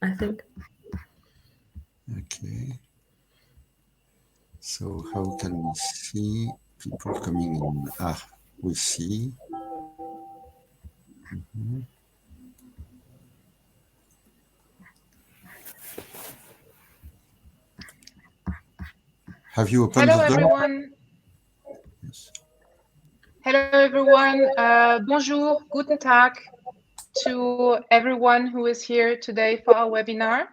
I think. Okay. So how can we see people coming in? Ah, we see. Mhm. Have you opened Hello, the door? everyone. Yes. Hello, everyone. Bonjour, guten Tag to everyone who is here today for our webinar.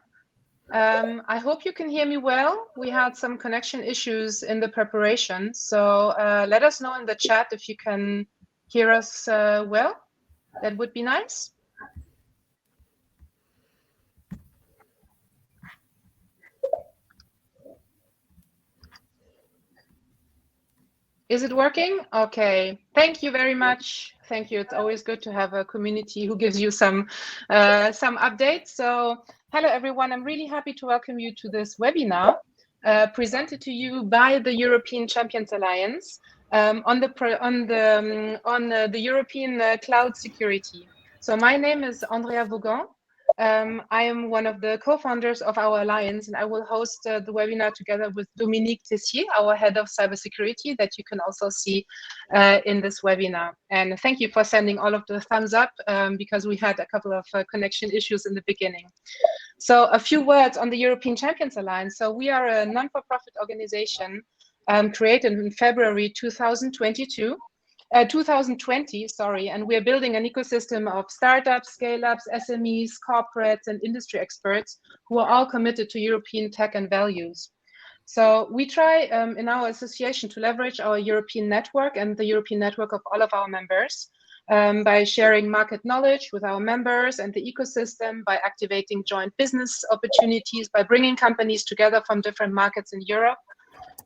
I hope you can hear me well. We had some connection issues in the preparation, so let us know in the chat if you can hear us well. That would be nice. Is it working? Okay. Thank you very much. Thank you. It's always good to have a community who gives you some updates. So, hello everyone. I'm really happy to welcome you to this webinar presented to you by the European Champions Alliance on the European cloud security. So, my name is Andrea Vaughan. I am one of the co-founders of our alliance, and I will host the webinar together with Dominique Tessier, our head of cybersecurity, that you can also see in this webinar. And thank you for sending all of the thumbs up because we had a couple of connection issues in the beginning. So a few words on the European Champions Alliance. So we are a non-for-profit organization created in February 2020, sorry, and we're building an ecosystem of startups, scale-ups, SMEs, corporates, and industry experts who are all committed to European tech and values. So we try in our association to leverage our European network and the European network of all of our members by sharing market knowledge with our members and the ecosystem, by activating joint business opportunities, by bringing companies together from different markets in Europe,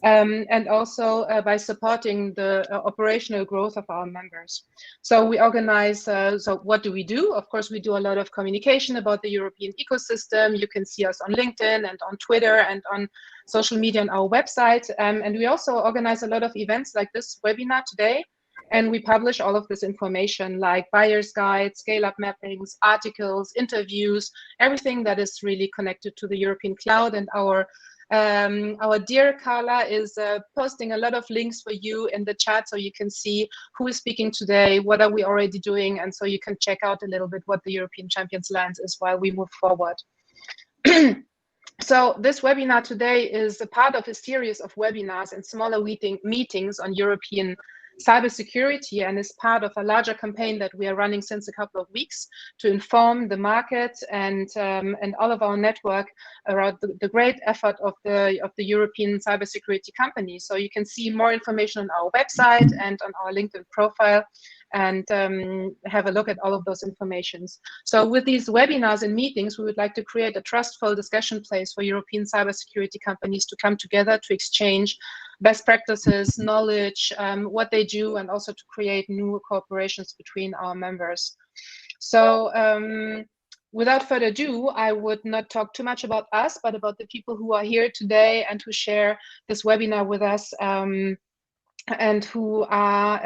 and also by supporting the operational growth of our members. So we organize, so what do we do? Of course, we do a lot of communication about the European ecosystem. You can see us on LinkedIn and on Twitter and on social media on our website. And we also organize a lot of events like this webinar today. And we publish all of this information like buyer's guides, scale-up mappings, articles, interviews, everything that is really connected to the European cloud. And our dear Carla is posting a lot of links for you in the chat so you can see who is speaking today, what are we already doing, and so you can check out a little bit what the European Champions Alliance is while we move forward. So this webinar today is a part of a series of webinars and smaller meetings on European cybersecurity, and is part of a larger campaign that we are running since a couple of weeks to inform the market and all of our network around the great effort of the European cybersecurity companies. So you can see more information on our website and on our LinkedIn profile, and have a look at all of those informations. So with these webinars and meetings, we would like to create a trustful discussion place for European cybersecurity companies to come together to exchange best practices, knowledge, what they do, and also to create new cooperations between our members. So without further ado, I would not talk too much about us, but about the people who are here today and who share this webinar with us, and who are,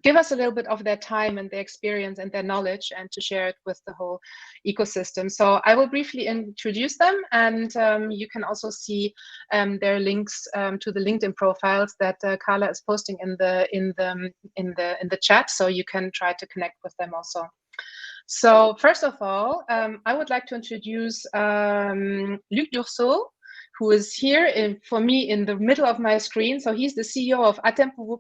give us a little bit of their time and their experience and their knowledge, and to share it with the whole ecosystem. So I will briefly introduce them, and you can also see their links to the LinkedIn profiles that Carla is posting in the chat, so you can try to connect with them also. So first of all, I would like to introduce Luc Dursault, who is here for me in the middle of my screen. So he's the CEO of Atempo,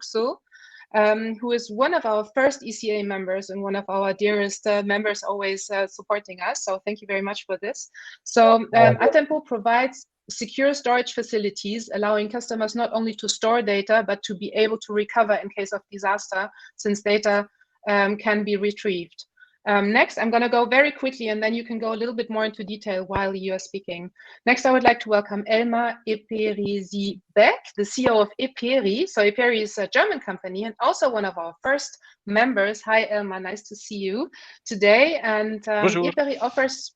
who is one of our first ECA members and one of our dearest members, always supporting us. So thank you very much for this. So Atempo provides secure storage facilities, allowing customers not only to store data, but to be able to recover in case of disaster, since data can be retrieved. Next, I'm going to go very quickly, and then you can go a little bit more into detail while you are speaking. Next, I would like to welcome Elmar Eperiesi-Beck, the CEO of Eperi. So Eperi is a German company and also one of our first members. Hi, Elmar, nice to see you today. And Eperi offers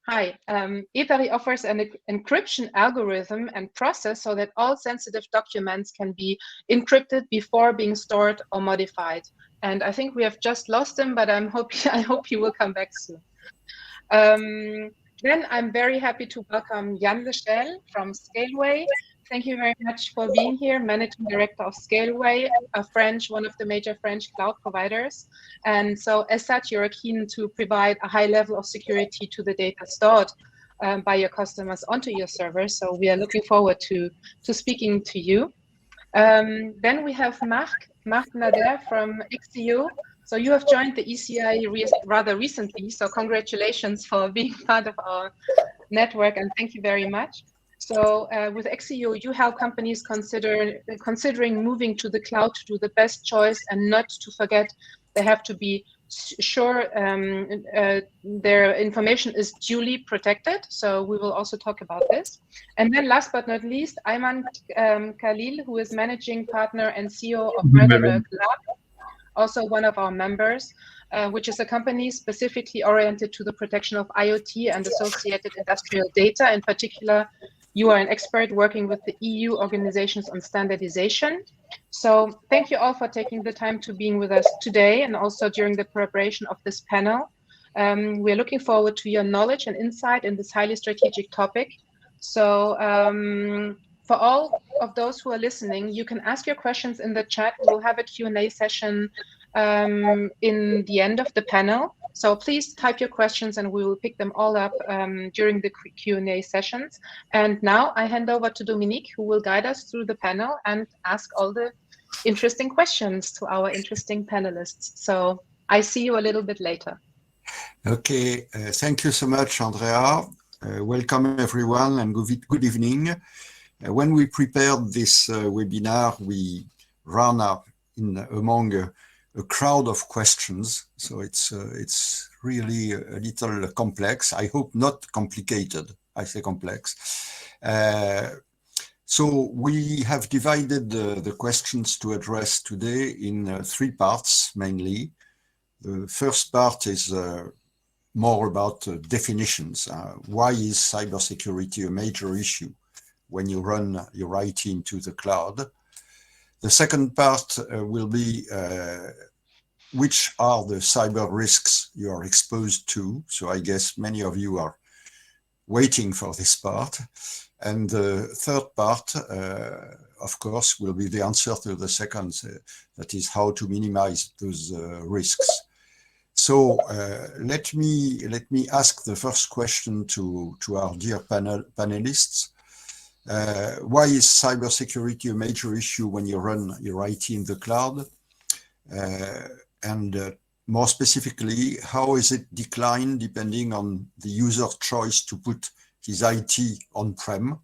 Eperi offers an encryption algorithm and process so that all sensitive documents can be encrypted before being stored or modified. And I think we have just lost him, but I hope he will come back soon. Then I'm very happy to welcome Yann Lechelle from Scaleway. Thank you very much for being here, Managing Director of Scaleway, one of the major French cloud providers. And so as such, you're keen to provide a high level of security to the data stored by your customers onto your server. So we are looking forward to speaking to you. Then we have Marc Nader from EXEO. So you have joined the ECI rather recently. So congratulations for being part of our network, and thank you very much. So with EXEO, you help companies considering moving to the cloud to do the best choice, and not to forget they have to be sure their information is duly protected. So we will also talk about this. And then last but not least, Ayman Khalil, who is managing partner and CEO of Red Alert Lab, also one of our members, which is a company specifically oriented to the protection of IoT and associated industrial data. In particular, you are an expert working with the EU organizations on standardization. So thank you all for taking the time to being with us today, and also during the preparation of this panel. We're looking forward to your knowledge and insight in this highly strategic topic. So for all of those who are listening, you can ask your questions in the chat. We'll have a Q&A session in the end of the panel. So please type your questions and we will pick them all up during the Q&A sessions. And now I hand over to Dominique, who will guide us through the panel and ask all the interesting questions to our interesting panelists. So I see you a little bit later. Okay, thank you so much, Andrea. Welcome everyone and good evening. When we prepared this webinar, we ran up among a crowd of questions, so it's really a little complex. I hope not complicated. I say complex. So we have divided the questions to address today in three parts mainly. The first part is more about definitions. Why is cybersecurity a major issue when you run your IT into the cloud? The second part will be which are the cyber risks you are exposed to. So I guess many of you are waiting for this part. And the third part, of course, will be the answer to the second, that is how to minimize those risks. So let me ask the first question to our dear panelists. Why is cybersecurity a major issue when you run your IT in the cloud? And more specifically, how is it declined depending on the user's choice to put his IT on-prem?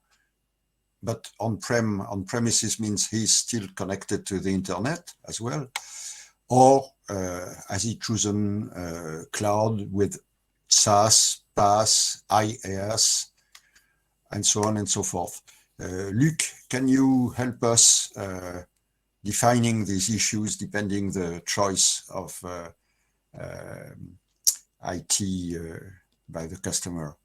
But on-premises means he's still connected to the internet as well. Or has he chosen cloud with SaaS, PaaS, IaaS, and so on and so forth. Luc, can you help us defining these issues depending the choice of IT by the customer?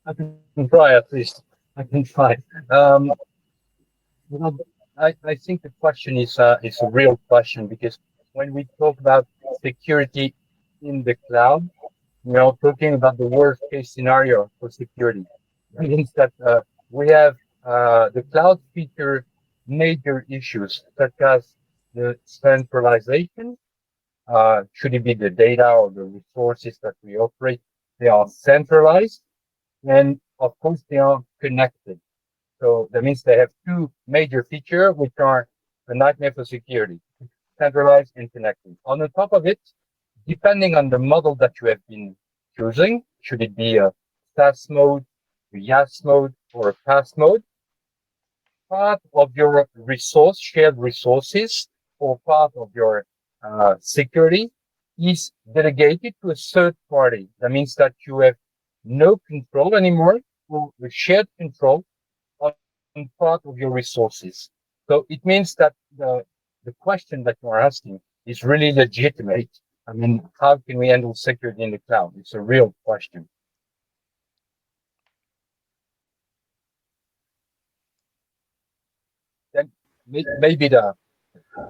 I can try at least. I can try. Well, I think the question is a real question, because when we talk about security in the cloud, we are talking about the worst case scenario for security. It means that we have the cloud feature major issues such as the centralization. Should it be the data or the resources that we operate? They are centralized, and of course they are connected. So that means they have two major features which are a nightmare for security: centralized and connected. On the top of it, depending on the model that you have been choosing, should it be a SaaS mode, a IaaS mode, or a PaaS mode, part of your shared resources, or part of your security is delegated to a third party. That means that you have no control anymore, or a shared control on part of your resources. So it means that the question that you are asking is really legitimate. I mean, how can we handle security in the cloud? It's a real question. Then maybe the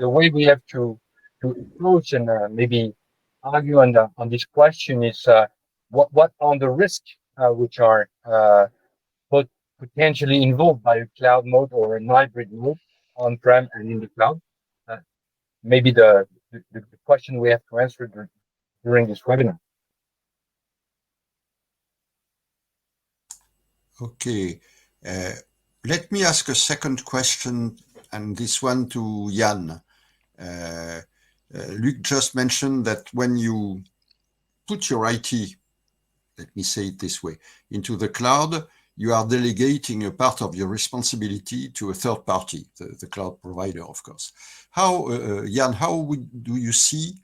way we have to approach and maybe argue on this question is what are the risks which are potentially involved by a cloud mode or a hybrid mode on-prem and in the cloud. Maybe the question we have to answer during this webinar. Okay. Let me ask a second question, and this one to Yann. Luc just mentioned that when you put your IT, let me say it this way, into the cloud, you are delegating a part of your responsibility to a third party, the cloud provider, of course. How, Yann, do you see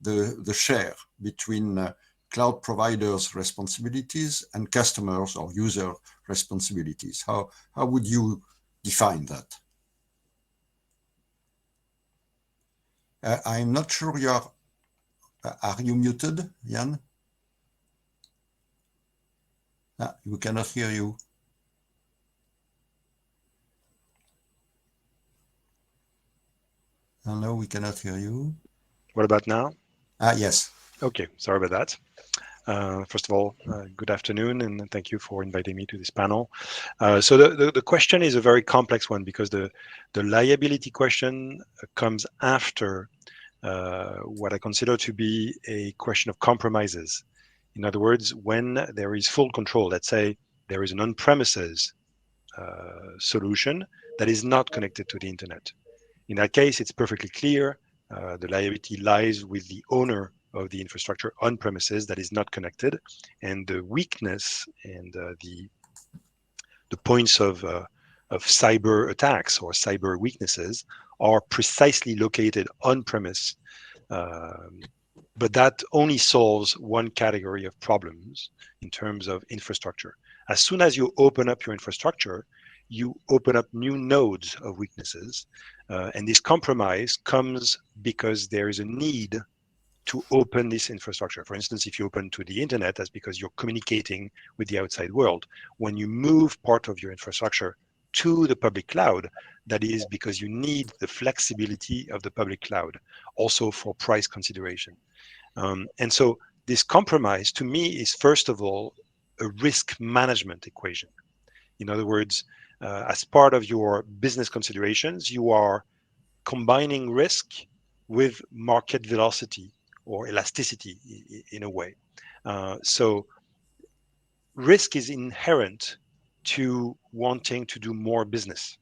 the share between cloud providers' responsibilities and customers or user responsibilities? How would you define that? I'm not sure are you muted, Yann? We cannot hear you. No, we cannot hear you. What about now? Yes. Okay, sorry about that. First of all, good afternoon, and thank you for inviting me to this panel. So the question is a very complex one because the liability question comes after what I consider to be a question of compromises. In other words, when there is full control, let's say there is an on-premises solution that is not connected to the internet. In that case, it's perfectly clear the liability lies with the owner of the infrastructure on premises that is not connected, and the weakness and the points of cyber attacks or cyber weaknesses are precisely located on premise. But that only solves one category of problems in terms of infrastructure. As soon as you open up your infrastructure, you open up new nodes of weaknesses. And this compromise comes because there is a need to open this infrastructure. For instance, if you open to the internet, that's because you're communicating with the outside world. When you move part of your infrastructure to the public cloud, that is because you need the flexibility of the public cloud, also for price consideration. And so this compromise, to me, is first of all a risk management equation. In other words, as part of your business considerations, you are combining risk with market velocity or elasticity in a way. So risk is inherent to wanting to do more business.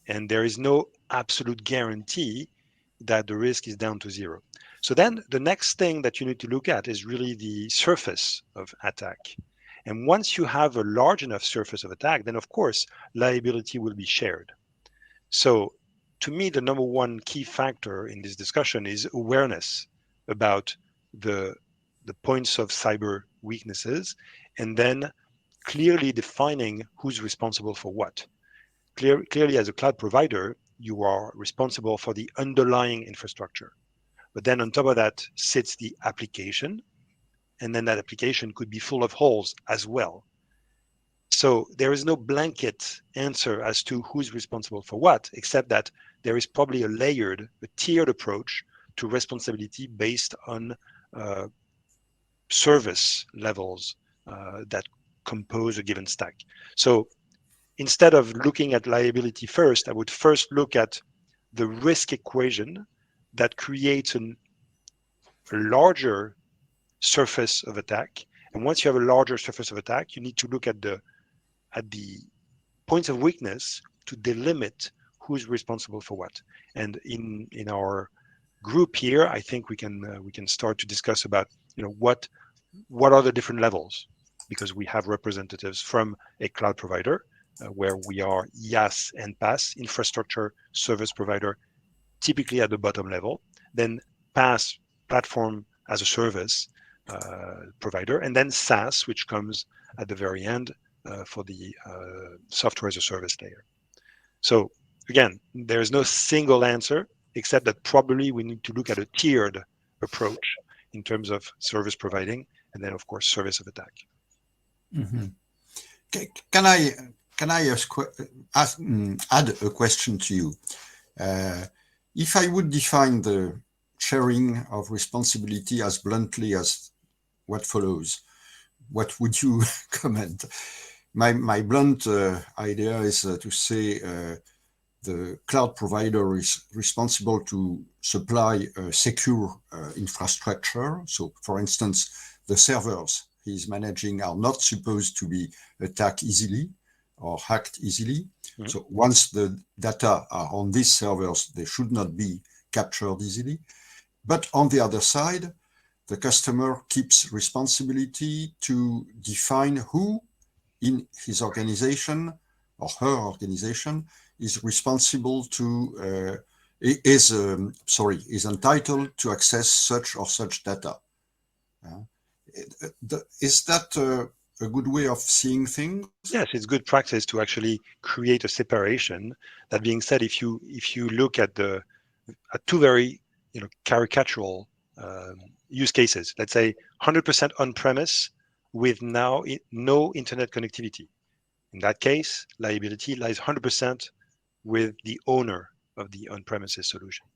And there is no absolute guarantee that the risk is down to zero. So then the next thing that you need to look at is really the surface of attack. And once you have a large enough surface of attack, then of course, liability will be shared. So to me, the number one key factor in this discussion is awareness about the points of cyber weaknesses, and then clearly defining who's responsible for what. Clearly, as a cloud provider, you are responsible for the underlying infrastructure. But then on top of that sits the application, and then that application could be full of holes as well. So there is no blanket answer as to who's responsible for what, except that there is probably a tiered approach to responsibility based on service levels that compose a given stack. So instead of looking at liability first, I would first look at the risk equation that creates a larger surface of attack. And once you have a larger surface of attack, you need to look at the points of weakness to delimit who's responsible for what. And in our group here, I think we can start to discuss about what are the different levels, because we have representatives from a cloud provider where we are IaaS and PaaS, infrastructure service provider, typically at the bottom level, then PaaS, platform as a service provider, and then SaaS, which comes at the very end for the software as a service layer. So again, there is no single answer, except that probably we need to look at a tiered approach in terms of service providing, and then of course service of attack. Mm-hmm. Can I add a question to you? If I would define the sharing of responsibility as bluntly as what follows, what would you comment? My blunt idea is to say the cloud provider is responsible to supply a secure infrastructure. So, for instance, the servers he's managing are not supposed to be attacked easily or hacked easily. Mm-hmm. So once the data are on these servers, they should not be captured easily. But on the other side, the customer keeps responsibility to define who in his organization or her organization is responsible to is entitled to access such or such data. Is that a good way of seeing things? Yes, it's good practice to actually create a separation. That being said, if you look at two very caricatural use cases, let's say 100% on-premise with now no internet connectivity. In that case, liability lies 100% with the owner of the on-premises solution.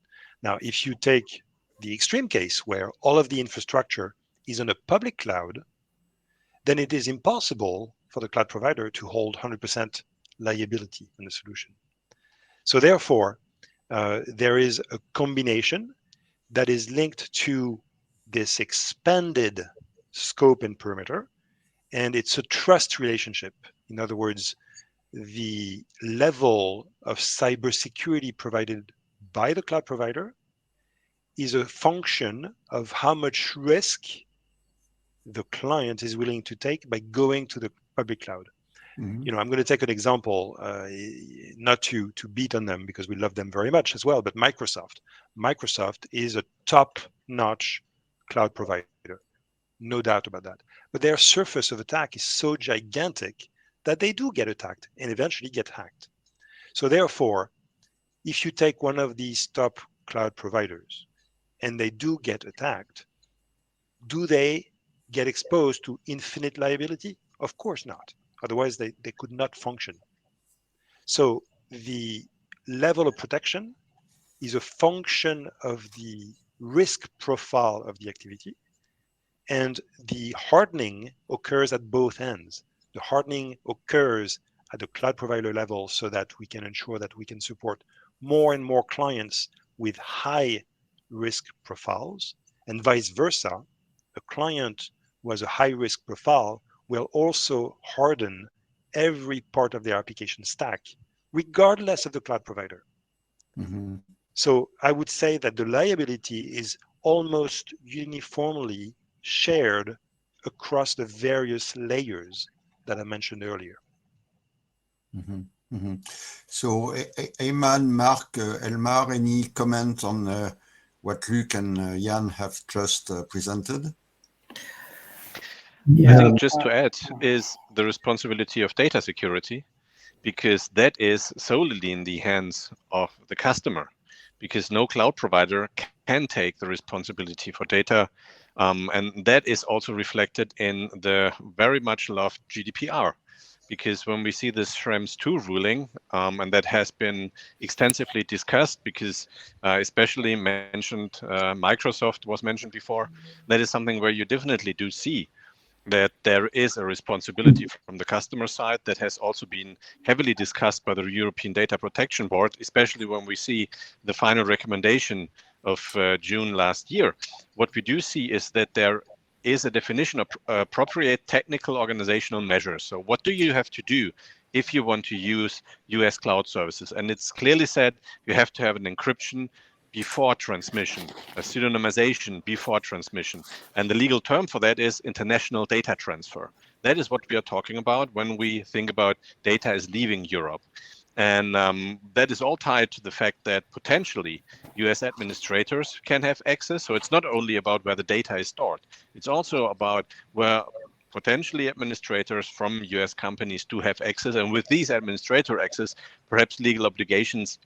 Now, if you take the extreme case where all of the infrastructure is on a public cloud, then it is impossible for the cloud provider to hold 100% liability in the solution. So therefore, there is a combination that is linked to this expanded scope and perimeter, and it's a trust relationship. In other words, the level of cybersecurity provided by the cloud provider is a function of how much risk the client is willing to take by going to the public cloud. Mm-hmm. I'm going to take an example, not to beat on them because we love them very much as well, but Microsoft. Microsoft is a top-notch cloud provider, no doubt about that. But their surface of attack is so gigantic that they do get attacked and eventually get hacked. So therefore, if you take one of these top cloud providers and they do get attacked, do they get exposed to infinite liability? Of course not. Otherwise, they could not function. So the level of protection is a function of the risk profile of the activity, and the hardening occurs at both ends. The hardening occurs at the cloud provider level so that we can ensure that we can support more and more clients with high risk profiles, and vice versa. A client who has a high risk profile will also harden every part of their application stack, regardless of the cloud provider. Mm-hmm. So I would say that the liability is almost uniformly shared across the various layers that I mentioned earlier. Mm-hmm. Mm-hmm. So Ayman, Marc, Elmar, any comment on what Luc and Yann have just presented? Yeah. I think just to add is the responsibility of data security, because that is solely in the hands of the customer, because no cloud provider can take the responsibility for data. And that is also reflected in the very much loved GDPR, because when we see this Schrems 2 ruling, and that has been extensively discussed, because especially mentioned, Microsoft was mentioned before, that is something where you definitely do see that there is a responsibility from the customer side that has also been heavily discussed by the European Data Protection Board, especially when we see the final recommendation of June last year. What we do see is that there is a definition of appropriate technical organizational measures. So what do you have to do if you want to use US cloud services? And it's clearly said you have to have an encryption before transmission, a pseudonymization before transmission. And the legal term for that is international data transfer. That is what we are talking about when we think about data is leaving Europe. And that is all tied to the fact that potentially US administrators can have access. So it's not only about where the data is stored. It's also about where potentially administrators from US companies do have access. And with these administrator access, perhaps legal obligations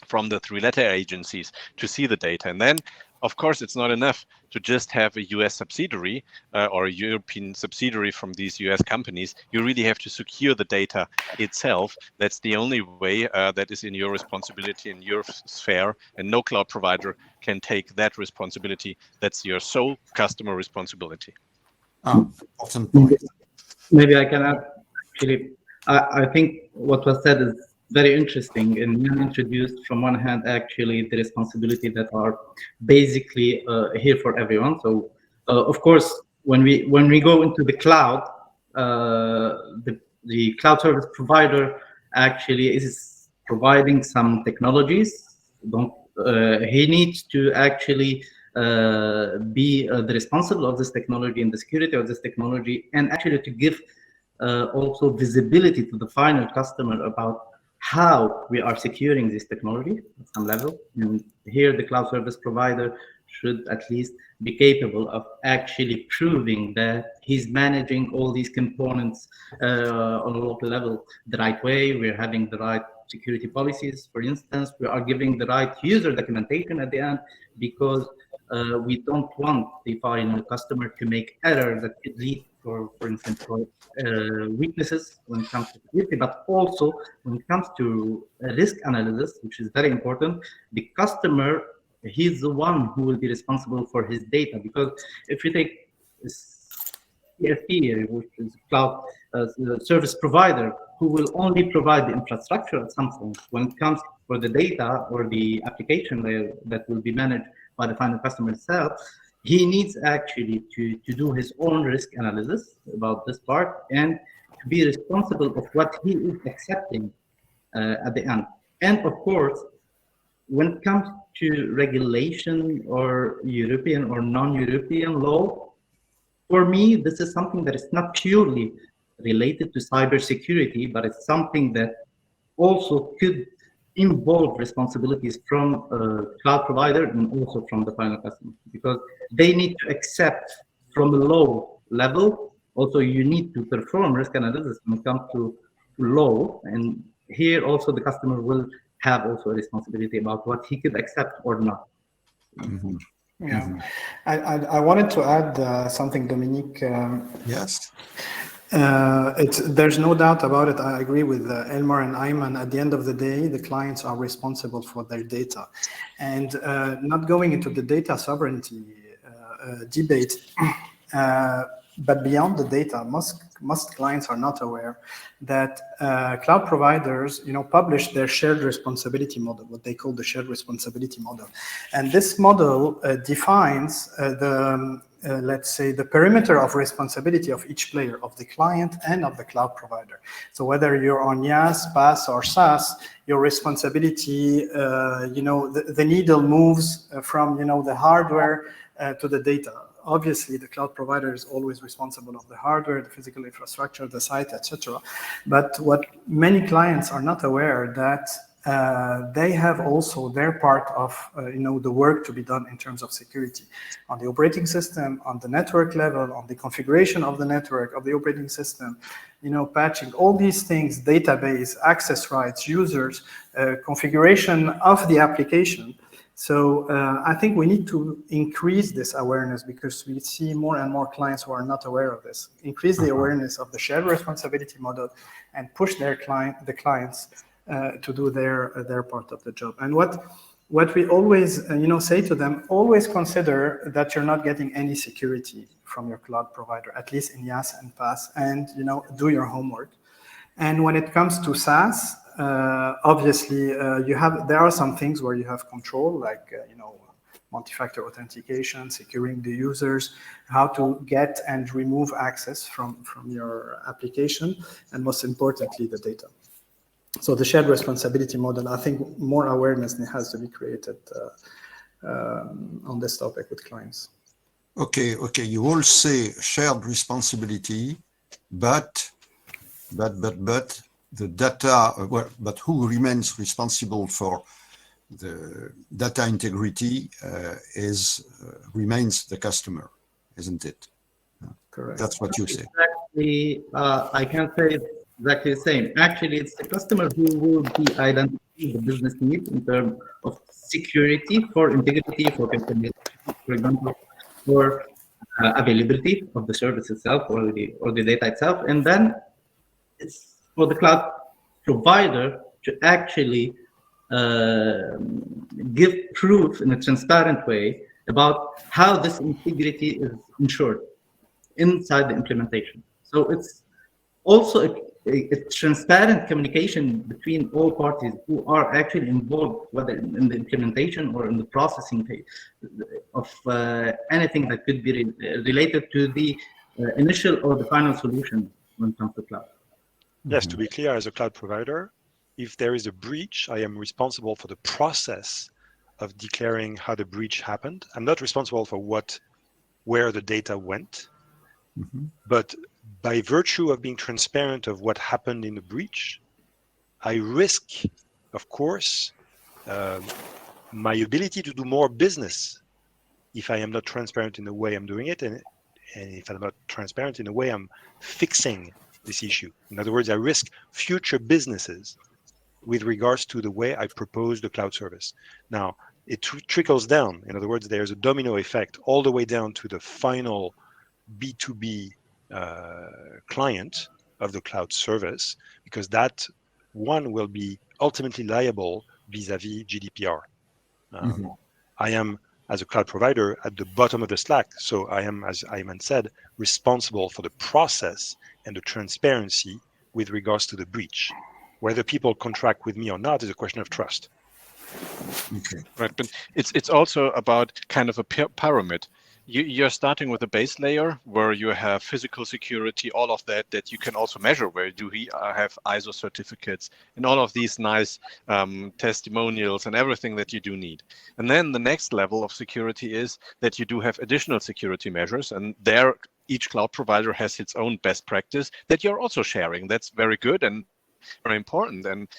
from the three-letter agencies to see the data. And then, of course, it's not enough to just have a US subsidiary or a European subsidiary from these US companies. You really have to secure the data itself. That's the only way that is in your responsibility, in your sphere, and no cloud provider can take that responsibility. That's your sole customer responsibility. Important point. Maybe I can add, actually, I think what was said is very interesting, and Yann introduced from one hand actually the responsibility that are basically here for everyone. So of course, when we go into the cloud, the cloud service provider actually is providing some technologies. He needs to actually be the responsible of this technology and the security of this technology, and actually to give also visibility to the final customer about how we are securing this technology at some level. And here the cloud service provider should at least be capable of actually proving that he's managing all these components on a local level the right way. We're having the right security policies, for instance. We are giving the right user documentation at the end, because we don't want the final customer to make errors that could lead, for instance, for weaknesses when it comes to security, but also when it comes to risk analysis, which is very important. The customer, he's the one who will be responsible for his data, because if you take CSP, which is cloud service provider, who will only provide the infrastructure at some point, when it comes for the data or the application layer that will be managed by the final customer itself, he needs actually to do his own risk analysis about this part and to be responsible of what he is accepting at the end. And of course, when it comes to regulation or European or non-European law, for me, this is something that is not purely related to cybersecurity, but it's something that also could involve responsibilities from cloud provider and also from the final customer, because they need to accept from a low level. Also, you need to perform risk analysis when it comes to low, and here also the customer will have also a responsibility about what he could accept or not. Mm-hmm. Yeah, Mm-hmm. I wanted to add something, Dominique. Yes. There's no doubt about it. I agree with Elmar and Ayman. At the end of the day, the clients are responsible for their data, and not going into the data sovereignty debate. But beyond the data, most clients are not aware that cloud providers, publish their shared responsibility model, what they call the shared responsibility model, and this model defines let's say, the perimeter of responsibility of each player, of the client and of the cloud provider. So whether you're on IaaS, PaaS, or SaaS, your responsibility, the needle moves from, the hardware to the data. Obviously, the cloud provider is always responsible of the hardware, the physical infrastructure, the site, etc. But what many clients are not aware that they have also their part of the work to be done in terms of security on the operating system, on the network level, on the configuration of the network, of the operating system, patching, all these things, database, access rights, users, configuration of the application. So I think we need to increase this awareness, because we see more and more clients who are not aware of this. Increase the awareness of the shared responsibility model and push the clients to do their part of the job. And what we always say to them, always consider that you're not getting any security from your cloud provider, at least in IaaS and PaaS, and do your homework. And when it comes to SaaS, obviously there are some things where you have control, like multi-factor authentication, securing the users, how to get and remove access from your application, and most importantly, the data. So the shared responsibility model, I think more awareness has to be created on this topic with clients. Okay. You all say shared responsibility, but the data, but who remains responsible for the data integrity remains the customer, isn't it? Correct. That's what you say. Exactly. I can say exactly the same. Actually, it's the customer who will be identifying the business needs in terms of security, for integrity, for company, for example, for availability of the service itself or the data itself, and then it's for the cloud provider to actually give proof in a transparent way about how this integrity is ensured. inside the implementation. So it's also a transparent communication between all parties who are actually involved, whether in the implementation or in the processing of anything that could be related to the initial or the final solution when it comes to cloud. Yes, to be clear, as a cloud provider, if there is a breach, I am responsible for the process of declaring how the breach happened. I'm not responsible for where the data went, but by virtue of being transparent of what happened in the breach, I risk, of course, my ability to do more business if I am not transparent in the way I'm doing it, and if I'm not transparent in the way I'm fixing this issue. In other words, I risk future businesses with regards to the way I propose the cloud service. Now, it trickles down. In other words, there's a domino effect all the way down to the final B2B client of the cloud service, because that one will be ultimately liable vis-a-vis GDPR. I am, as a cloud provider, at the bottom of the stack. So I am, as Ayman said, responsible for the process and the transparency with regards to the breach. Whether people contract with me or not is a question of trust. Okay. Right, but it's also about kind of a pyramid. You're starting with a base layer where you have physical security, all of that you can also measure. Where do we have ISO certificates and all of these nice testimonials and everything that you do need. And then the next level of security is that you do have additional security measures, and there each cloud provider has its own best practice that you're also sharing. That's very good and very important. And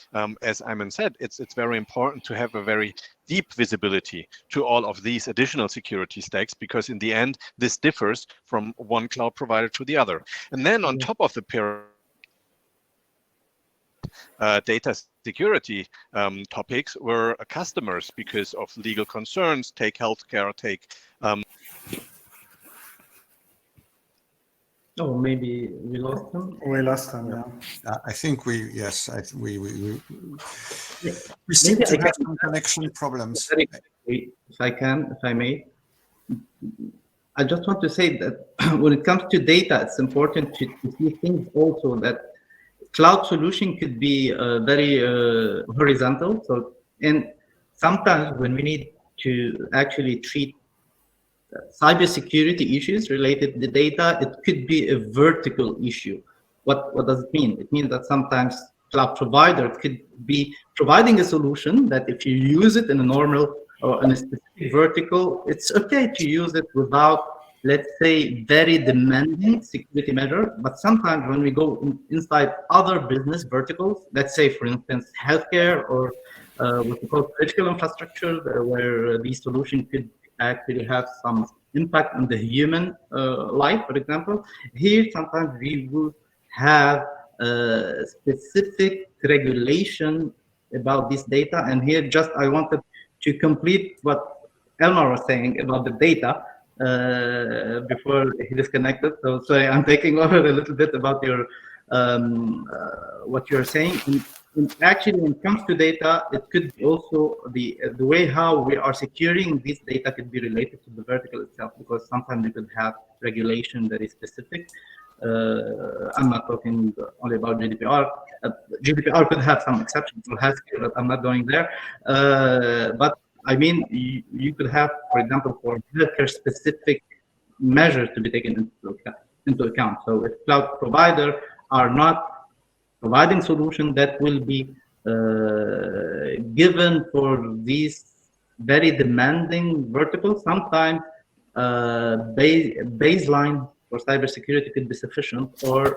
as Ayman said, it's very important to have a very deep visibility to all of these additional security stacks, because in the end, this differs from one cloud provider to the other. And then on top of the pyramid, data security topics were customers because of legal concerns, take healthcare, take Oh, maybe we lost them. We lost them, yeah. I think we seem Maybe to I have can- some connection problems. Very quickly, if I may. I just want to say that when it comes to data, it's important to see things also that cloud solution could be very horizontal. So, and sometimes when we need to actually treat cybersecurity issues related to the data, it could be a vertical issue. What does it mean? It means that sometimes cloud provider could be providing a solution that if you use it in a normal or in a specific vertical, it's okay to use it without, let's say, very demanding security measure. But sometimes when we go inside other business verticals, let's say, for instance, healthcare or what we call critical infrastructure, where these solutions could actually have some impact on the human life, for example. Here, sometimes we will have specific regulation about this data. And here, just I wanted to complete what Elmar was saying about the data before he disconnected. So sorry, I'm taking over a little bit about your what you're saying. And actually, when it comes to data, it could be also the way how we are securing this data could be related to the vertical itself, because sometimes we could have regulation that is specific. I'm not talking only about GDPR. GDPR could have some exceptions for healthcare, but I'm not going there. But I mean, you could have, for example, for healthcare specific measures to be taken into account. So if cloud provider are not providing solution that will be given for these very demanding verticals, sometimes baseline for cybersecurity could be sufficient, or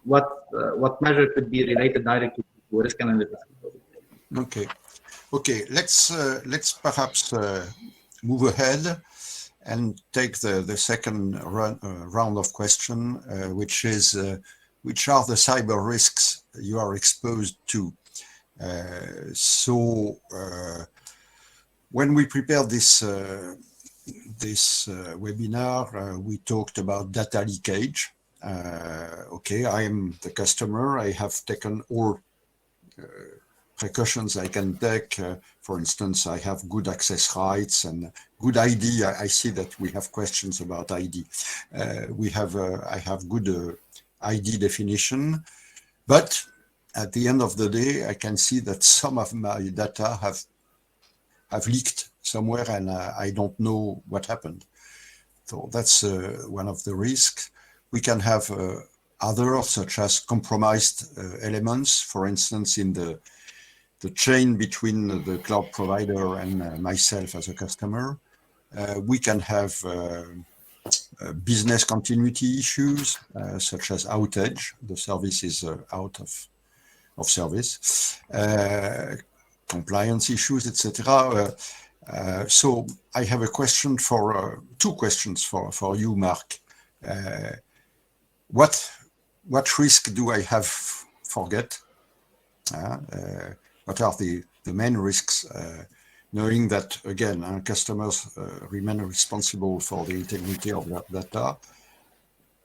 what measure could be related directly to risk analysis. Okay. Let's perhaps move ahead and take the second round of question, which is which are the cyber risks you are exposed to. When we prepared this webinar, we talked about data leakage. Okay, I am the customer. I have taken all precautions I can take. For instance, I have good access rights and good ID. I see that we have questions about ID. I have good ID definition, but at the end of the day, I can see that some of my data have leaked somewhere, and I don't know what happened. So that's one of the risks. We can have others, such as compromised elements, for instance, in the chain between the cloud provider and myself as a customer. We can have business continuity issues, such as outage. The service is out of service, compliance issues, etc. So I have a question for two questions for you, Marc. What risk do I have forget? What are the main risks, knowing that, again, our customers remain responsible for the integrity of their data?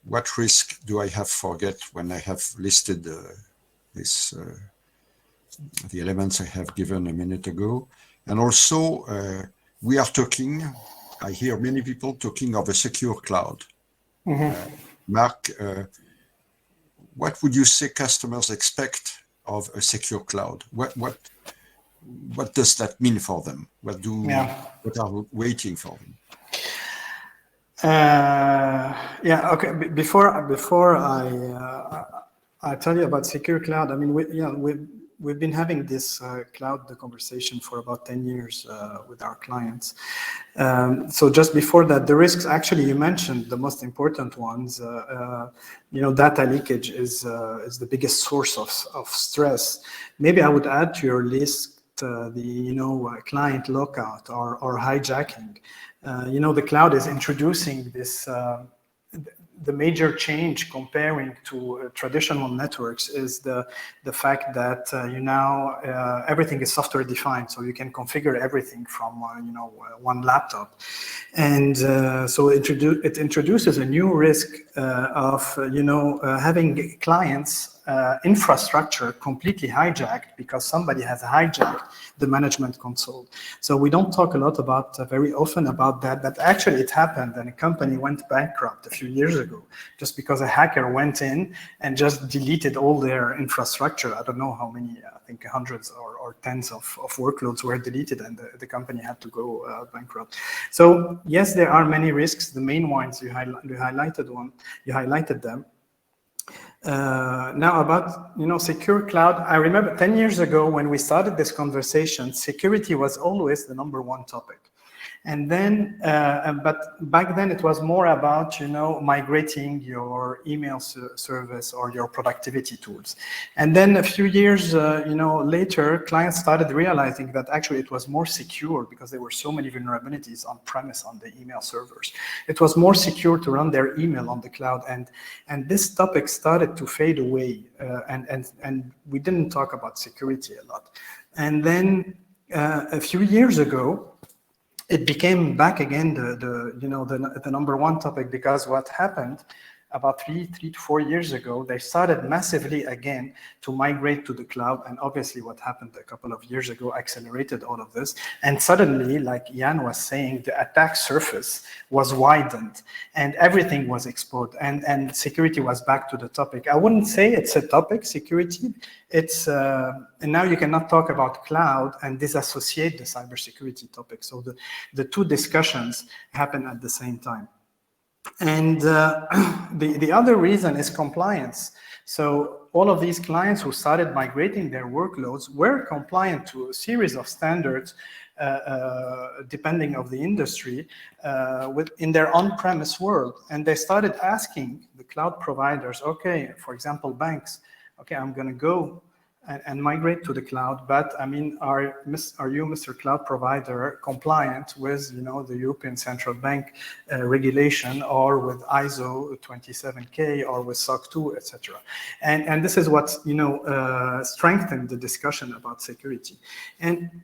What risk do I have forget when I have listed the elements I have given a minute ago? And also, we are talking, I hear many people talking of a secure cloud. Marc, what would you say customers expect of a secure cloud? What does that mean for them? What are waiting for them? Okay. Before I tell you about secure cloud, I mean, we've been having this cloud conversation for about 10 years with our clients. So just before that, the risks, actually, you mentioned the most important ones. Data leakage is the biggest source of stress. Maybe I would add to your list the client lockout or hijacking. The cloud is introducing this. The major change comparing to traditional networks is the fact that everything is software defined, so you can configure everything from one laptop, and so it introduces a new risk of having clients infrastructure completely hijacked because somebody has hijacked the management console. So we don't talk a lot very often about that, but actually it happened, and a company went bankrupt a few years ago just because a hacker went in and just deleted all their infrastructure. I don't know how many, I think hundreds or tens of workloads were deleted, and the company had to go bankrupt. So yes, there are many risks. The main ones you highlighted them. Now about secure cloud, I remember 10 years ago when we started this conversation, security was always the number one topic. And then, but back then it was more about, migrating your email service or your productivity tools. And then a few years, later, clients started realizing that actually it was more secure because there were so many vulnerabilities on premise on the email servers. It was more secure to run their email on the cloud. And this topic started to fade away. And we didn't talk about security a lot. And then a few years ago, it became back again the number one topic, because what happened about 3 to 4 years ago, they started massively again to migrate to the cloud. And obviously what happened a couple of years ago accelerated all of this. And suddenly, like Yann was saying, the attack surface was widened and everything was exposed, and security was back to the topic. I wouldn't say it's a topic, security. It's and now you cannot talk about cloud and disassociate the cybersecurity topic. So the two discussions happen at the same time. And the other reason is compliance. So all of these clients who started migrating their workloads were compliant to a series of standards, depending on the industry, in their on-premise world. And they started asking the cloud providers, okay, for example, banks, okay, I'm going to go and migrate to the cloud, but I mean, are you, Mr. Cloud Provider, compliant with the European Central Bank regulation, or with ISO 27K, or with SOC 2, etc. And this is what strengthened the discussion about security. And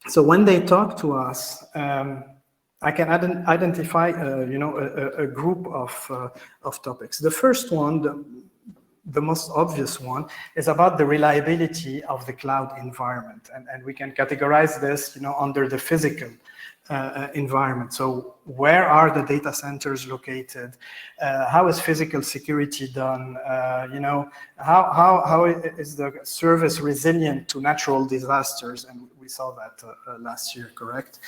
so when they talk to us, I can identify a group of topics. The first one, the most obvious one is about the reliability of the cloud environment. And we can categorize this, under the physical environment. So where are the data centers located? How is physical security done? How is the service resilient to natural disasters? And we saw that last year, correct?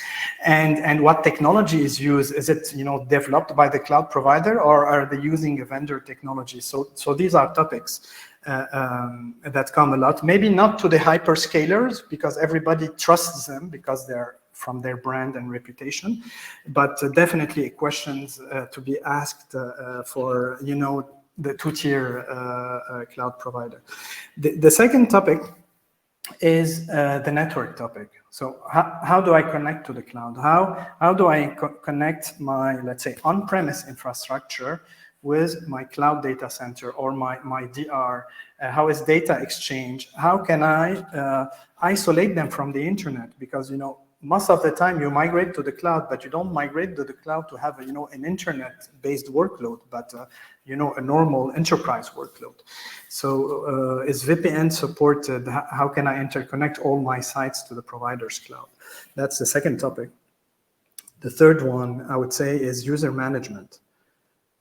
And what technology is used? Is it developed by the cloud provider, or are they using a vendor technology? So these are topics that come a lot. Maybe not to the hyperscalers, because everybody trusts them because they're from their brand and reputation, but definitely questions to be asked for the two-tier cloud provider. The second topic is the network topic. So how do I connect to the cloud? How do I connect my, let's say, on-premise infrastructure with my cloud data center or my DR? How is data exchange? How can I isolate them from the internet? Because most of the time you migrate to the cloud, but you don't migrate to the cloud to have an internet-based workload, but a normal enterprise workload. So is VPN supported? How can I interconnect all my sites to the provider's cloud? That's the second topic. The third one, I would say, is user management.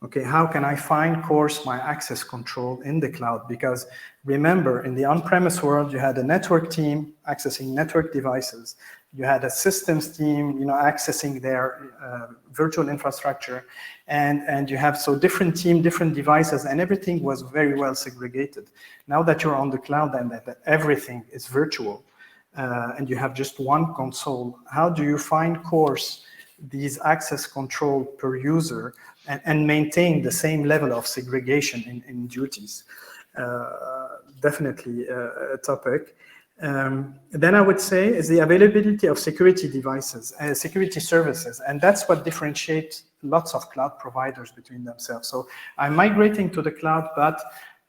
Okay, how can I fine-course my access control in the cloud? Because remember, in the on-premise world, you had a network team accessing network devices. You had a systems team, accessing their virtual infrastructure, and you have different team, different devices, and everything was very well segregated. Now that you're on the cloud and that everything is virtual, and you have just one console, how do you fine-course these access control per user and maintain the same level of segregation in duties? Definitely a topic. Then I would say is the availability of security devices, security services, and that's what differentiates lots of cloud providers between themselves. So I'm migrating to the cloud, but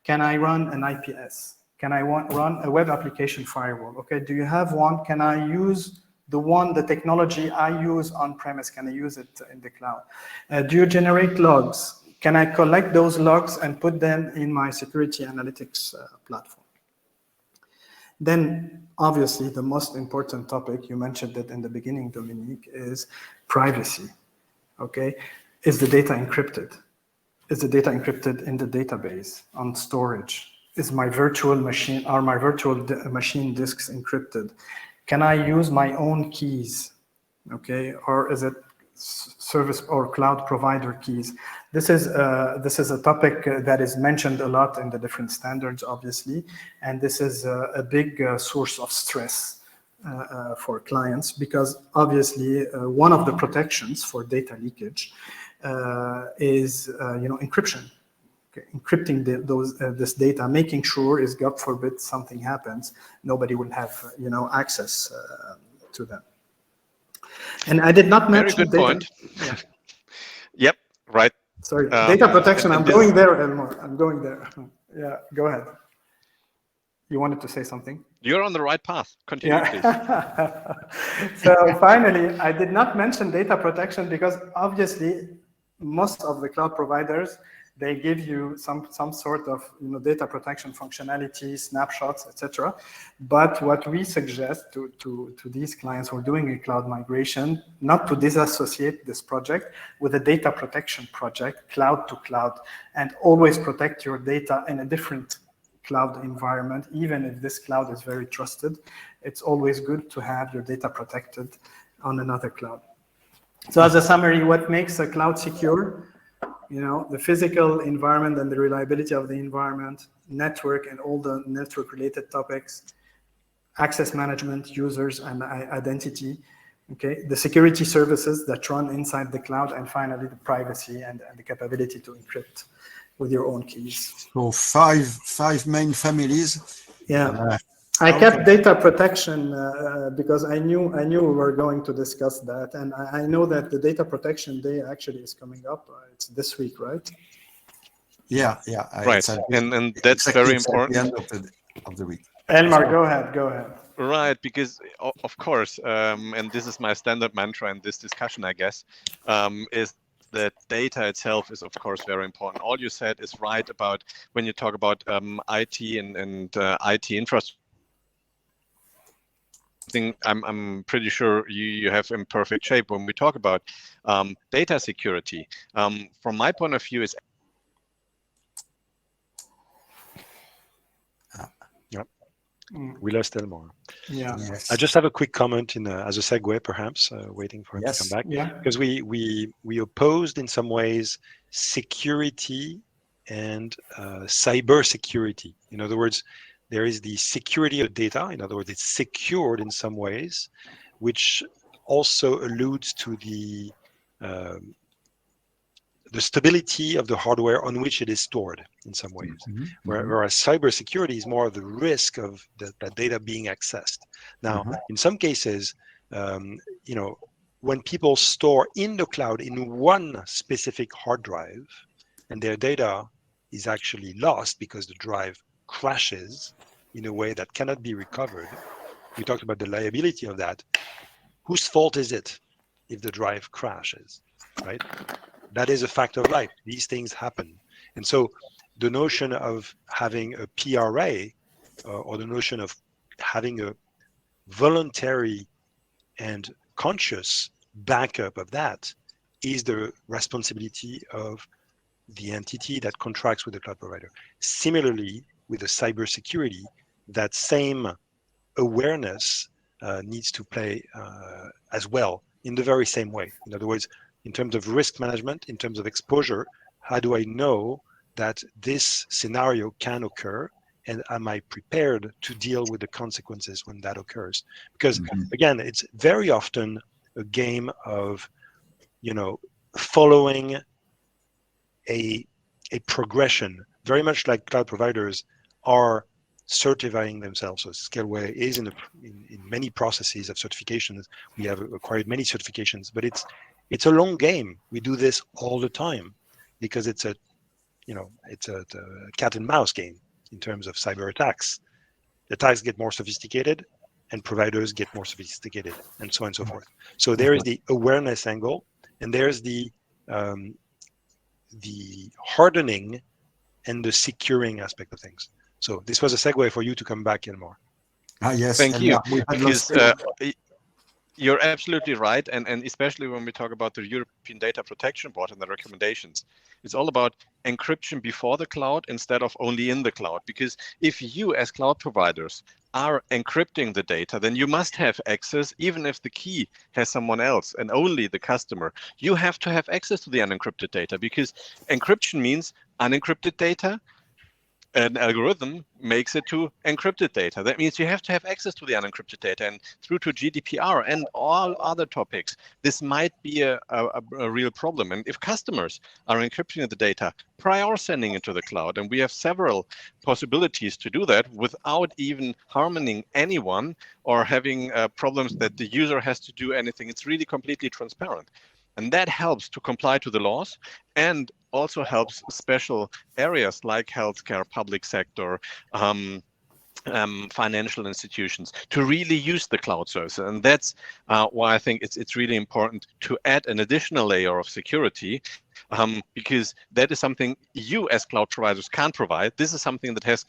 can I run an IPS? Can I run a web application firewall? Okay, do you have one? Can I use the technology I use on-premise? Can I use it in the cloud? Do you generate logs? Can I collect those logs and put them in my security analytics platform? Then, obviously, the most important topic, you mentioned it in the beginning, Dominique, is privacy. Okay, is the data encrypted? Is the data encrypted in the database, on storage? Is my virtual machine, are my virtual machine disks encrypted? Can I use my own keys? Okay, or is it service or cloud provider keys? This is a topic that is mentioned a lot in the different standards, obviously, and this is a big source of stress for clients, because obviously one of the protections for data leakage is encryption. Okay, encrypting this data, making sure is, God forbid, something happens, nobody will have access to them. And I did not mention very good point. Yeah. Yep, right. Sorry, data protection. I'm going there, Elmar. I'm going there. Yeah, go ahead. You wanted to say something? You're on the right path. Continue, please. So finally, I did not mention data protection because obviously most of the cloud providers, they give you some sort of data protection functionality, snapshots, etc. But what we suggest to these clients who are doing a cloud migration, not to disassociate this project with a data protection project, cloud to cloud, and always protect your data in a different cloud environment, even if this cloud is very trusted. It's always good to have your data protected on another cloud. So as a summary, what makes a cloud secure? The physical environment and the reliability of the environment, network and all the network-related topics, access management, users, and identity. Okay, the security services that run inside the cloud, and finally the privacy and the capability to encrypt with your own keys. So five main families. Yeah. I kept data protection because I knew we were going to discuss that, and I know that the data protection day actually is coming up. It's this week, right? Yeah. Right, and that's very important. At the end of the week. Elmar, go ahead. Right, because of course, and this is my standard mantra in this discussion, I guess, is that data itself is, of course, very important. All you said is right about when you talk about IT and IT infrastructure. I'm pretty sure you have in perfect shape when we talk about data security. From my point of view, is we lost Elmar. Yeah. Yes. I just have a quick comment as a segue, perhaps, waiting for him to come back. Yeah. Because we opposed in some ways security and cybersecurity. In other words, there is the security of data. In other words, it's secured in some ways, which also alludes to the stability of the hardware on which it is stored in some ways. Whereas cybersecurity is more of the risk of that data being accessed. Now, in some cases, when people store in the cloud in one specific hard drive and their data is actually lost because the drive crashes in a way that cannot be recovered, we talked about the liability of that. Whose fault is it if the drive crashes, right? That is a fact of life. These things happen. And so the notion of having a PRA or the notion of having a voluntary and conscious backup of that is the responsibility of the entity that contracts with the cloud provider. Similarly, with the cybersecurity, that same awareness needs to play as well in the very same way. In other words, in terms of risk management, in terms of exposure, how do I know that this scenario can occur? And am I prepared to deal with the consequences when that occurs? Because again, it's very often a game of, following a progression, very much like cloud providers are certifying themselves. So Scaleway is in many processes of certifications. We have acquired many certifications, but it's a long game. We do this all the time because it's a cat and mouse game in terms of cyber attacks. The attacks get more sophisticated and providers get more sophisticated and so on and so forth. So there is the awareness angle and there's the hardening and the securing aspect of things. So this was a segue for you to come back, Elmar. Yes. Thank you. Because lost you're absolutely right. And especially when we talk about the European Data Protection Board and the recommendations, it's all about encryption before the cloud instead of only in the cloud. Because if you as cloud providers are encrypting the data, then you must have access, even if the key has someone else and only the customer. You have to have access to the unencrypted data because encryption means unencrypted data. An algorithm makes it to encrypted data. That means you have to have access to the unencrypted data, and through to GDPR and all other topics, this might be a real problem. And if customers are encrypting the data prior sending it to the cloud, and we have several possibilities to do that without even harming anyone or having problems that the user has to do anything, it's really completely transparent. And that helps to comply to the laws and also helps special areas like healthcare, public sector, financial institutions to really use the cloud service. And that's why I think it's really important to add an additional layer of security because that is something you as cloud providers can't provide. This is something that has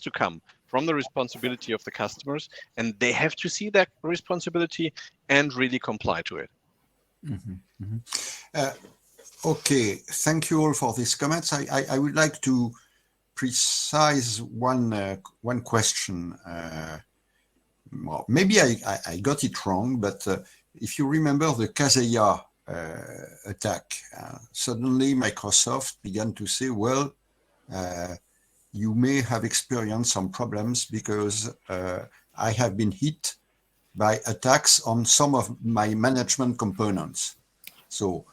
to come from the responsibility of the customers, and they have to see that responsibility and really comply to it. Okay, thank you all for these comments. I would like to precise one question. Well, maybe I got it wrong, but if you remember the Kaseya attack, suddenly Microsoft began to say, well, you may have experienced some problems because I have been hit by attacks on some of my management components. So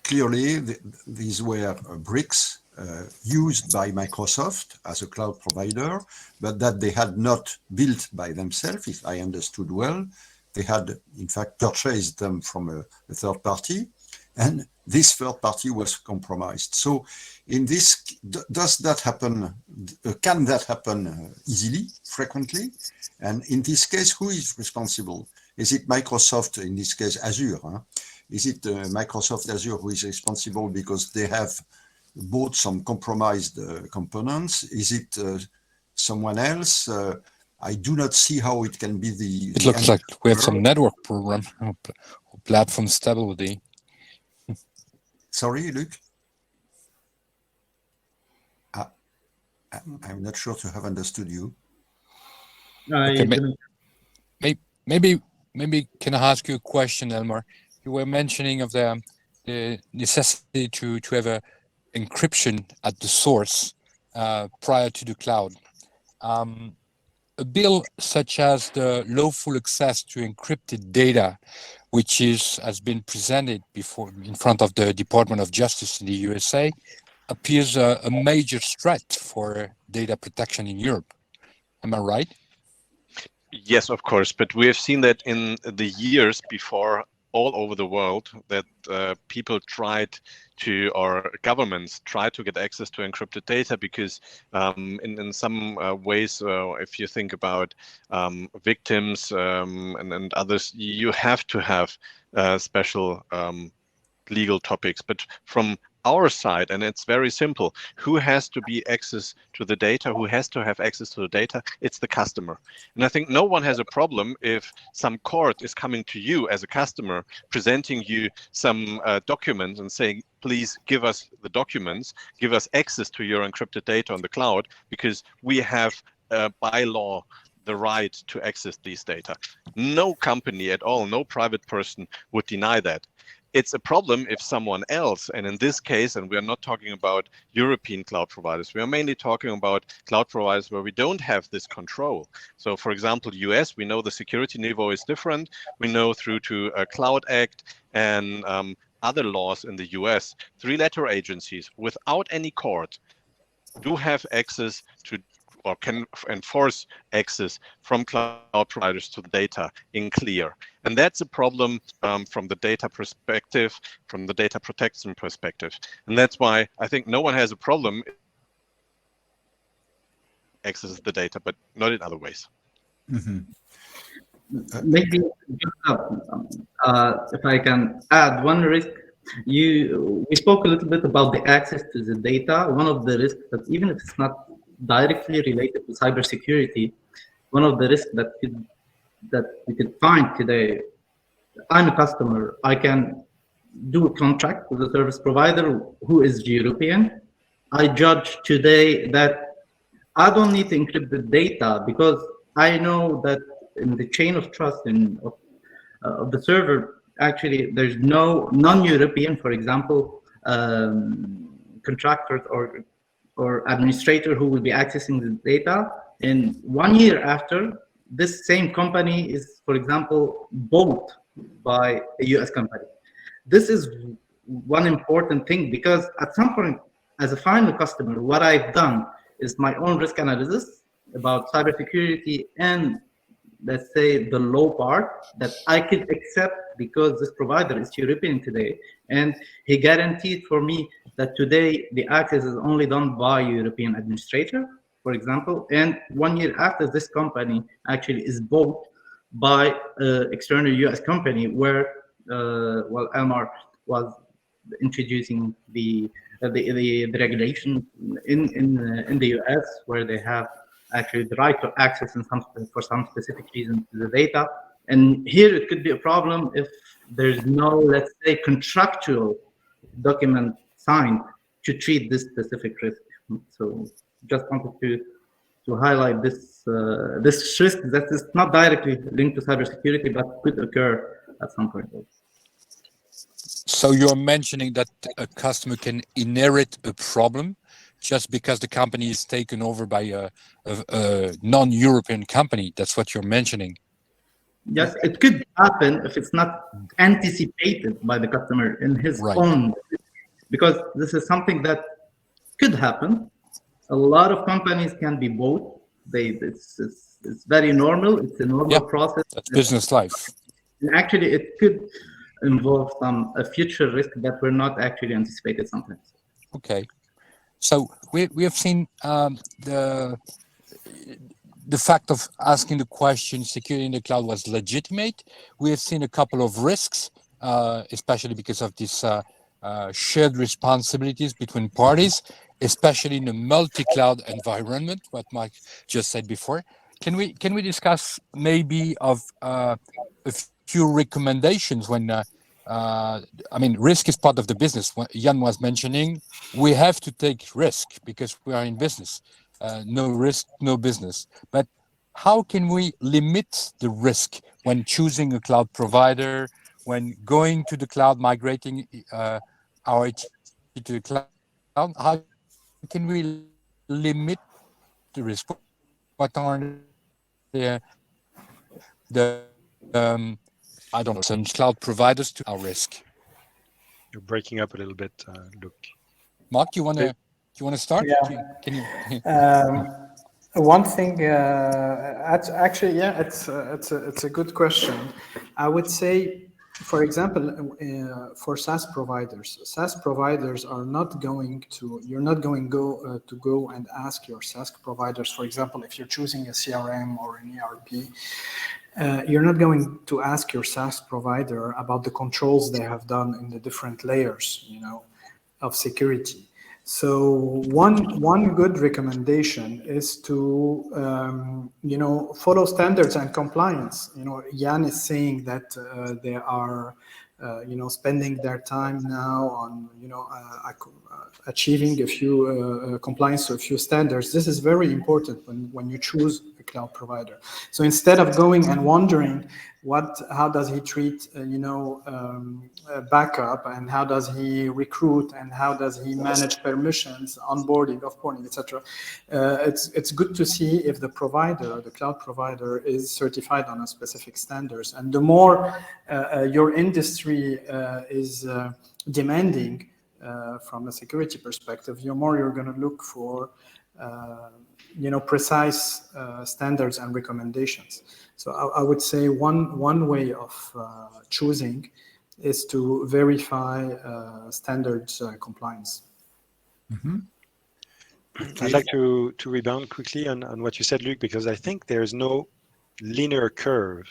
clearly, these were bricks used by Microsoft as a cloud provider, but that they had not built by themselves, if I understood well. They had, in fact, purchased them from a third party, and this third party was compromised. So in this, does that happen? Can that happen easily, frequently? And in this case, who is responsible? Is it Microsoft, in this case, Azure? Huh? Is it Microsoft Azure who is responsible because they have bought some compromised components? Is it someone else? I do not see how it can be the... It looks like we have some network program or platform stability. Sorry, Luc? I'm not sure to have understood you. Okay, maybe can I ask you a question, Elmar? You were mentioning of the necessity to have a encryption at the source prior to the cloud. A bill such as the lawful access to encrypted data, which has been presented before in front of the Department of Justice in the USA, appears a major threat for data protection in Europe. Am I right? Yes, of course, but we have seen that in the years before all over the world that people tried to, or governments tried to get access to encrypted data because in some ways, if you think about victims and others, you have to have special legal topics. But from our side, and it's very simple, who has to be access to the data, who has to have access to the data? It's the customer. And I think no one has a problem if some court is coming to you as a customer, presenting you some documents and saying, please give us the documents, give us access to your encrypted data on the cloud, because we have by law the right to access these data. No company at all, no private person would deny that. It's a problem if someone else, and in this case, and we are not talking about European cloud providers, we are mainly talking about cloud providers where we don't have this control. So for example, US, we know the security niveau is different. We know through to a Cloud Act and other laws in the US, three-letter agencies without any court do have access to, or can enforce access from cloud providers to the data in clear. And that's a problem from the data perspective, from the data protection perspective. And that's why I think no one has a problem access the data, but not in other ways. Mm-hmm. Maybe if I can add one risk, we spoke a little bit about the access to the data. One of the risks that even if it's not directly related to cybersecurity, one of the risks that we could find today, I'm a customer, I can do a contract with a service provider who is European. I judge today that I don't need to encrypt the data because I know that in the chain of trust of the server, actually there's no non-European, for example, contractors or administrator who will be accessing the data. And 1 year after, this same company is, for example, bought by a US company. This is one important thing because at some point, as a final customer, what I've done is my own risk analysis about cybersecurity and, let's say, the low part that I could accept because this provider is European today. And he guaranteed for me that today the access is only done by European administrator, for example. And 1 year after, this company actually is bought by an external US company where, well, Elmar was introducing the regulation in the US where they have actually the right to access for some specific reason to the data. And here it could be a problem if there's no, let's say, contractual document signed to treat this specific risk. So just wanted to highlight this risk that is not directly linked to cybersecurity, but could occur at some point. So you're mentioning that a customer can inherit a problem just because the company is taken over by a non-European company. That's what you're mentioning. Yes, it could happen if it's not anticipated by the customer in his own, because this is something that could happen. A lot of companies can be bought. It's very normal. It's a normal process. That's business life. And actually, it could involve a future risk that were not actually anticipated sometimes. Okay. So we have seen the fact of asking the question security in the cloud was legitimate. We have seen a couple of risks. especially because of this shared responsibilities between parties, especially in a multi-cloud environment, what Marc just said before. Can we discuss maybe of a few recommendations when I mean, risk is part of the business. What Yann was mentioning, we have to take risk because we are in business. No risk, no business. But how can we limit the risk when choosing a cloud provider, when going to the cloud, migrating our IT to the cloud? How can we limit the risk? What are the I don't know, some cloud providers to our risk? You're breaking up a little bit, Luc. Marc, you want to start? Yeah. Can you? One thing, actually, yeah, it's a good question. I would say, for example, for SaaS providers are not going to. You're not going to go and ask your SaaS providers. For example, if you're choosing a CRM or an ERP. You're not going to ask your SaaS provider about the controls they have done in the different layers, of security. So one good recommendation is to follow standards and compliance. Yann is saying that they are spending their time now on achieving a few compliance to a few standards. This is very important when you choose a cloud provider. So instead of going and wondering how does he treat backup, and how does he recruit, and how does he manage permissions, onboarding, offboarding, etc. It's good to see if the cloud provider is certified on a specific standards. And the more your industry is demanding from a security perspective, the more you're going to look for precise standards and recommendations. So I would say one way of choosing is to verify standards compliance. Mm-hmm. I'd like to rebound quickly on what you said, Luc, because I think there's no linear curve.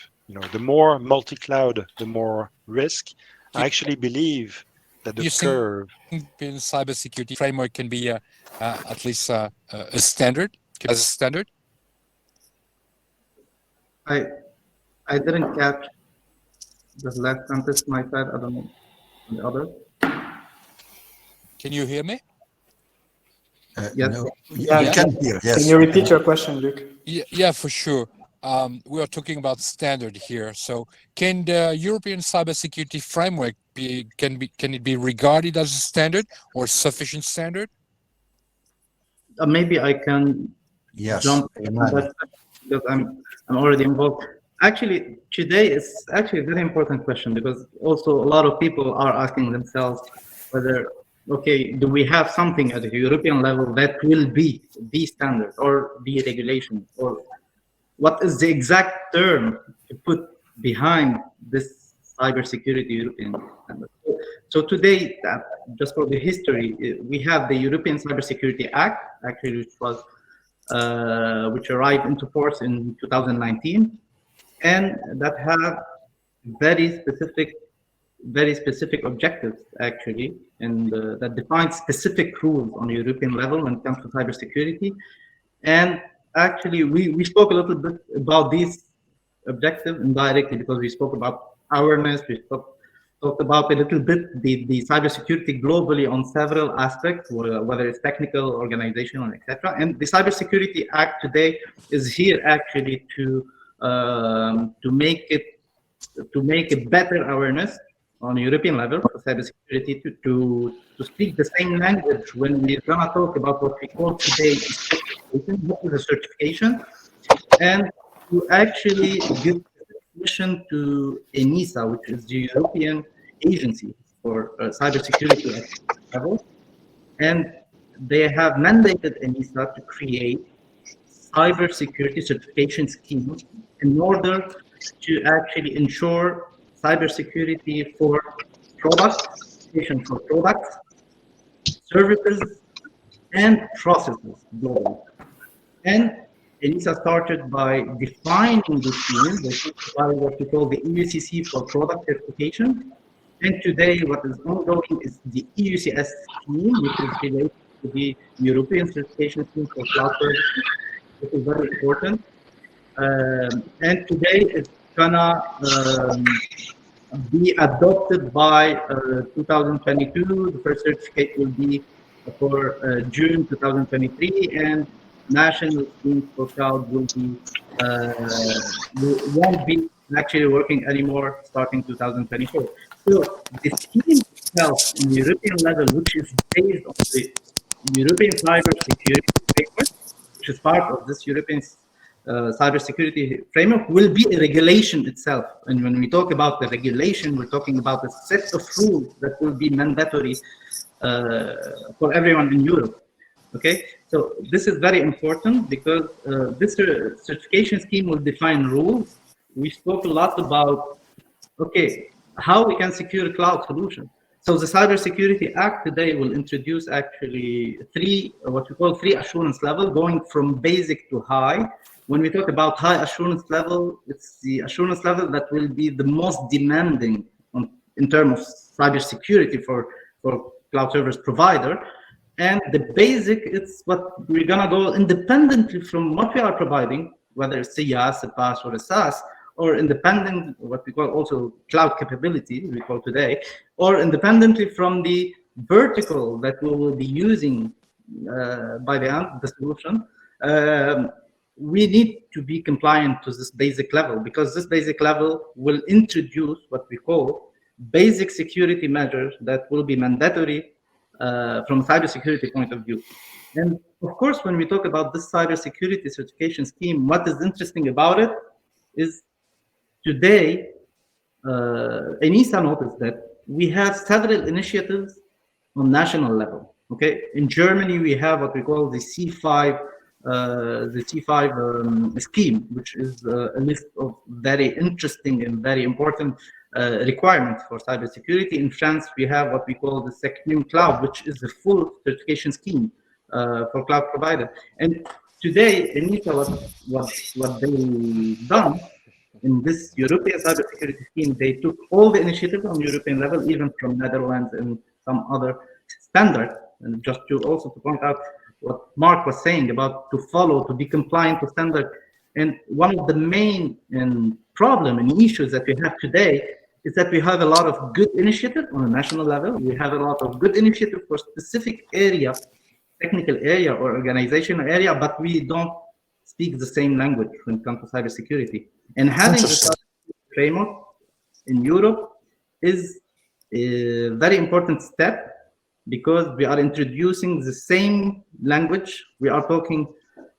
The more multi-cloud, the more risk. I actually believe that the curve in cybersecurity framework can be at least a standard. As a standard. I didn't catch the last sentence my side. I don't know the other. Can you hear me? Yes. No. Yeah, you can hear. Yes. Can you repeat your question, Luc? Yeah, for sure. We are talking about standard here. So, can the European cybersecurity framework can it be regarded as a standard or sufficient standard? Maybe I can jump in that because I'm already involved. Actually, today is actually a very important question, because also a lot of people are asking themselves whether, okay, do we have something at the European level that will be the standard or the regulation, or what is the exact term to put behind this cybersecurity European standard? So today, just for the history, we have the European Cybersecurity Act, actually, which arrived into force in 2019, and that have very specific objectives, actually, and that define specific rules on the European level when it comes to cybersecurity. And actually, we spoke a little bit about these objectives indirectly, because we spoke about awareness, we talked about a little bit the cybersecurity globally on several aspects, whether it's technical, organizational, etc. And the Cybersecurity Act today is here actually to make it better awareness on a European level for cybersecurity, to speak the same language when we're gonna talk about what we call today a certification, and to actually give permission to ENISA, which is the European Agency for Cybersecurity at level, and they have mandated ENISA to create cybersecurity certification scheme in order to actually ensure cybersecurity for products, services, and processes globally. And ENISA started by defining the scheme by what we call the EUCC for product certification, And today, what is ongoing is the EUCS scheme, which is related to the European certification scheme for cloud services, which is very important. And today, it's gonna be adopted by 2022. The first certificate will be for June 2023, and national schemes for cloud will be won't be actually working anymore starting 2024. So the scheme itself in the European level, which is based on the European cybersecurity framework, which is part of this European cybersecurity framework, will be a regulation itself. And when we talk about the regulation, we're talking about a set of rules that will be mandatory for everyone in Europe. Okay, so this is very important because this certification scheme will define rules. We spoke a lot about, okay, how we can secure a cloud solution. So the Cybersecurity Act today will introduce actually what we call three assurance level, going from basic to high. When we talk about high assurance level, it's the assurance level that will be the most demanding in terms of cybersecurity for cloud service provider. And the basic, it's what we're gonna go independently from what we are providing, whether it's a IaaS, a PaaS, or a SaaS, or independent, what we call also cloud capability, we call today, or independently from the vertical that we will be using by the end, the solution. We need to be compliant to this basic level, because this basic level will introduce what we call basic security measures that will be mandatory from a cybersecurity point of view. And of course, when we talk about this cybersecurity certification scheme, what is interesting about it is today, ENISA noticed that we have several initiatives on national level. Okay, in Germany, we have what we call the C5 scheme, which is a list of very interesting and very important requirements for cybersecurity. In France, we have what we call the Secnum Cloud, which is the full certification scheme for cloud provider. And today, ENISA, what they done in this European cybersecurity scheme, they took all the initiatives on European level, even from Netherlands and some other standard. And just to also to point out what Marc was saying about to follow, to be compliant to standard. And one of the main problem and issues that we have today is that we have a lot of good initiatives on a national level. We have a lot of good initiatives for specific area, technical area or organizational area, but we don't speak the same language when it comes to cybersecurity. And having the framework in Europe is a very important step, because we are introducing the same language. We are talking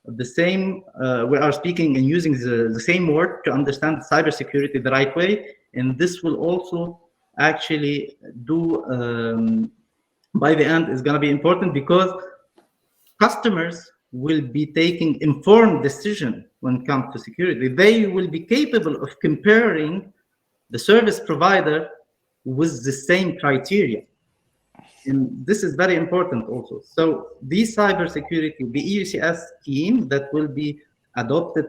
the same, we are speaking and using the same word to understand cybersecurity the right way. And this will also actually do, by the end, is gonna be important, because customers will be taking informed decision when it comes to security. They will be capable of comparing the service provider with the same criteria. And this is very important also. So the cybersecurity, the EUCS scheme that will be adopted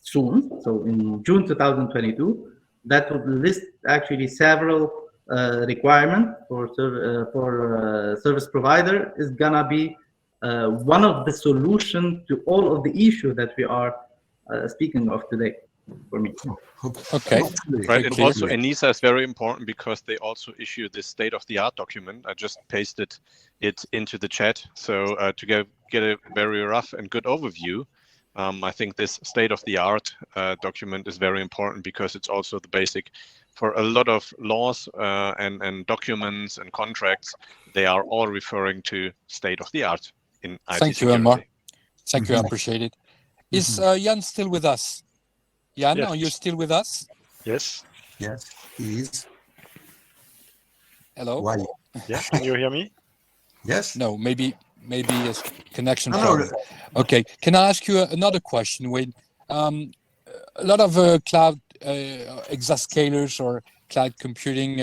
soon, so in June 2022, that will list actually several requirements for service provider, is gonna be one of the solutions to all of the issues that we are speaking of today. For me. Okay. Right, and also ENISA is very important because they also issue this state-of-the-art document. I just pasted it into the chat. So to get a very rough and good overview, I think this state-of-the-art document is very important, because it's also the basic for a lot of laws and documents and contracts. They are all referring to state-of-the-art in IT Thank you, security. Elmar. Thank you, I appreciate it. Is Yann still with us? Yann, Yes. are you still with us? Yes. Yes, he is. Hello? Why? Yeah. Can you hear me? Yes. No, maybe a connection No, problem. Okay. Can I ask you another question? When a lot of cloud exascalers or cloud computing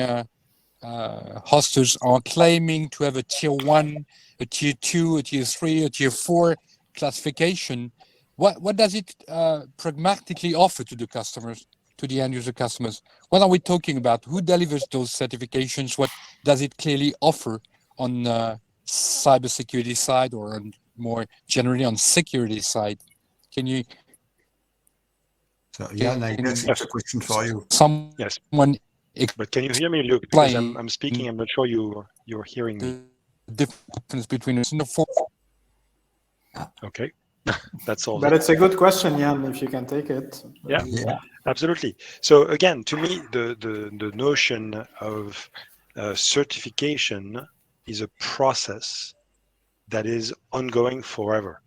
hosters are claiming to have a tier 1, a tier 2, a tier 3, a tier 4 classification. What does it pragmatically offer to the customers? to the end user customers. What are we talking about? Who delivers those certifications? What does it clearly offer on cybersecurity side, or on more generally on security side? Can you? So, Yann, I guess it's a question for you. Yes. Someone But can you hear me, Luke? Because I'm speaking. I'm not sure you're hearing me. The difference between Okay, that's all. But it's a good question, Yann, if you can take it. Yeah, absolutely. So again, to me, the notion of certification is a process that is ongoing forever.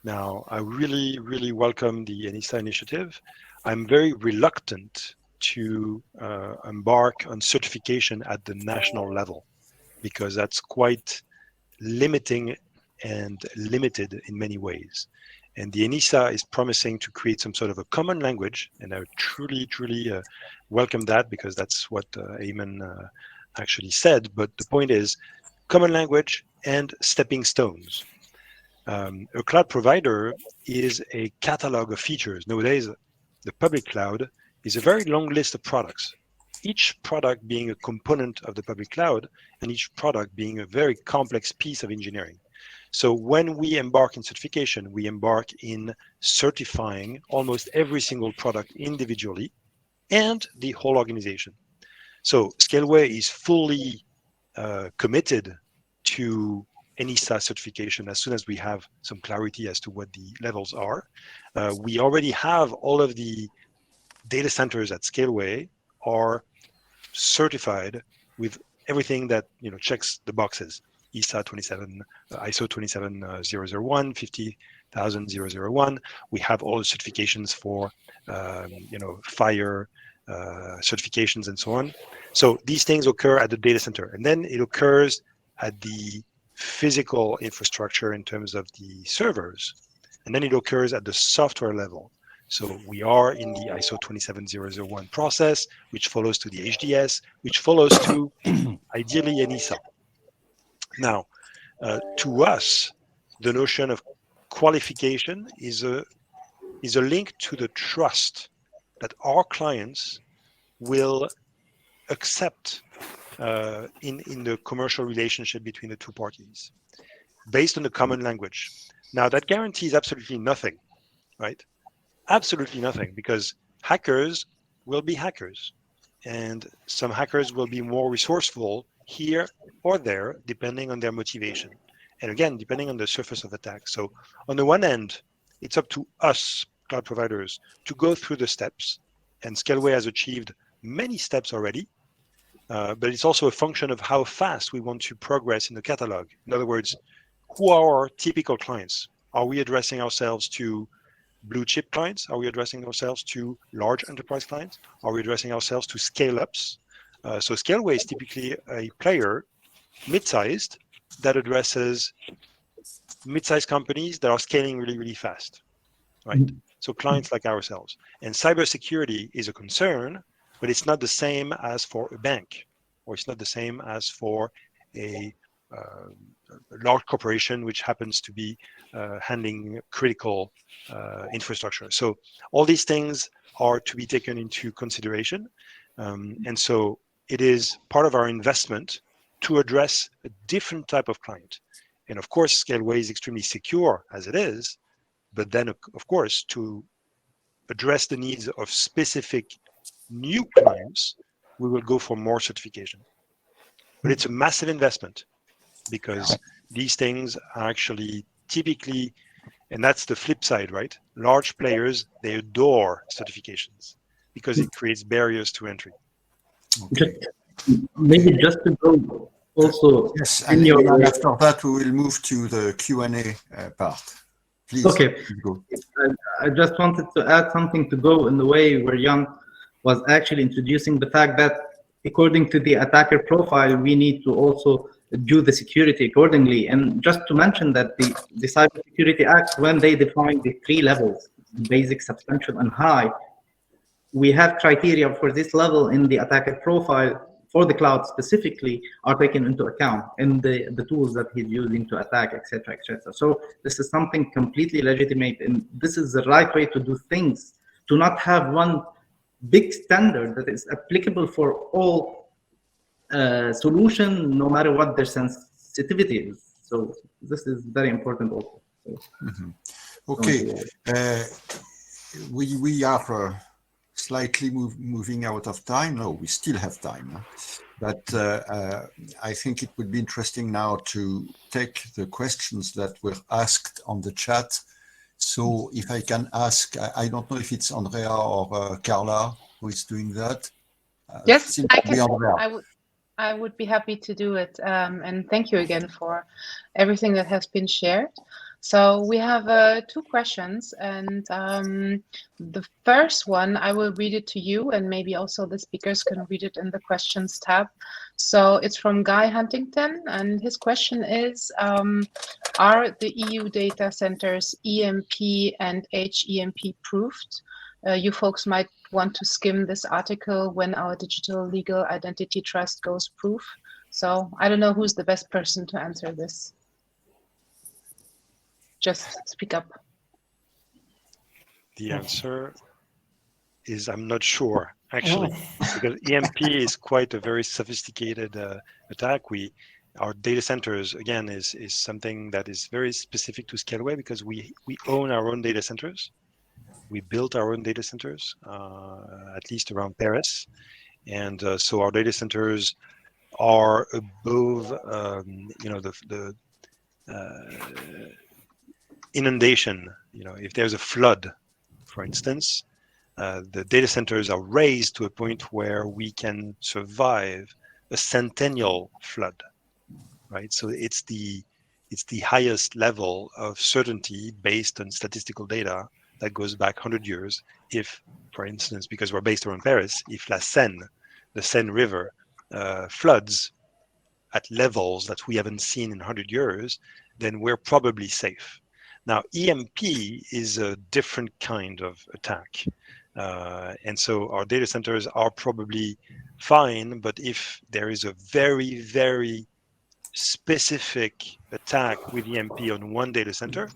Now, I really, really welcome the ENISA initiative. I'm very reluctant to embark on certification at the national level, because that's quite limiting and limited in many ways. And the ENISA is promising to create some sort of a common language, and I truly, truly welcome that, because that's what Ayman actually said. But the point is, common language and stepping stones. A cloud provider is a catalog of features. Nowadays, the public cloud is a very long list of products, each product being a component of the public cloud, and each product being a very complex piece of engineering. So when we embark in certification, we embark in certifying almost every single product individually and the whole organization. So Scaleway is fully committed to ENISA certification as soon as we have some clarity as to what the levels are. We already have all of the data centers at Scaleway are certified with everything that checks the boxes. ISO 27001, 50001. We have all the certifications for fire certifications and so on. So these things occur at the data center, and then it occurs at the physical infrastructure in terms of the servers, and then it occurs at the software level. So we are in the ISO 27001 process, which follows to the HDS, which follows to ideally ENISA. Now, to us, the notion of qualification is a link to the trust that our clients will accept in the commercial relationship between the two parties, based on the common language. Now, that guarantees absolutely nothing, right? Absolutely nothing, because hackers will be hackers, and some hackers will be more resourceful here or there, depending on their motivation. And again, depending on the surface of attack. So on the one end, it's up to us, cloud providers, to go through the steps. And Scaleway has achieved many steps already, but it's also a function of how fast we want to progress in the catalog. In other words, who are our typical clients? Are we addressing ourselves to blue chip clients? Are we addressing ourselves to large enterprise clients? Are we addressing ourselves to scale-ups? So Scaleway is typically a player, mid-sized, that addresses mid-sized companies that are scaling really, really fast, right? So clients like ourselves. And cybersecurity is a concern, but it's not the same as for a bank, or it's not the same as for a large corporation which happens to be handling critical infrastructure. So all these things are to be taken into consideration. And so it is part of our investment to address a different type of client. And of course, Scaleway is extremely secure as it is, but then of course, to address the needs of specific new clients, we will go for more certification. But it's a massive investment, because these things are actually typically, and that's the flip side, right? Large players, they adore certifications because it creates barriers to entry. Okay. Maybe just to go also. Yes, and after that, we will move to the Q&A part. Please. Okay. Go. I just wanted to add something to go in the way where Yann was actually introducing the fact that according to the attacker profile, we need to also do the security accordingly. And just to mention that the Cybersecurity Act, when they define the three levels, basic, substantial, and high, we have criteria for this level in the attacker profile for the cloud specifically are taken into account in the tools that he's using to attack, etc., etc. So this is something completely legitimate, and this is the right way to do things, to not have one big standard that is applicable for all solution, no matter what their sensitivity is. So this is very important also. So, Okay, we are slightly moving out of time. No, we still have time, huh? But I think it would be interesting now to take the questions that were asked on the chat. So if I can ask, I don't know if it's Andrea or Carla who is doing that. Yes, Seems I to be can. Andrea. I would be happy to do it. And thank you again for everything that has been shared. So we have 2 questions, and the first one, I will read it to you, and maybe also the speakers can read it in the questions tab. So it's from Guy Huntington, and his question is, are the EU data centers EMP and HEMP proofed? You folks might want to skim this article when our digital legal identity trust goes proof. So I don't know who's the best person to answer this. Just speak up. The answer is I'm not sure, actually, because EMP is quite a very sophisticated attack. Our data centers, again, is something that is very specific to Scaleway because we own our own data centers. We built our own data centers, at least around Paris. And so our data centers are above, the inundation. If there's a flood, for instance, the data centers are raised to a point where we can survive a centennial flood, right? So it's the highest level of certainty based on statistical data that goes back 100 years. If, for instance, because we're based around Paris, if the Seine River floods at levels that we haven't seen in 100 years, then we're probably safe. Now, EMP is a different kind of attack. And so our data centers are probably fine, but if there is a very, very specific attack with EMP on one data center,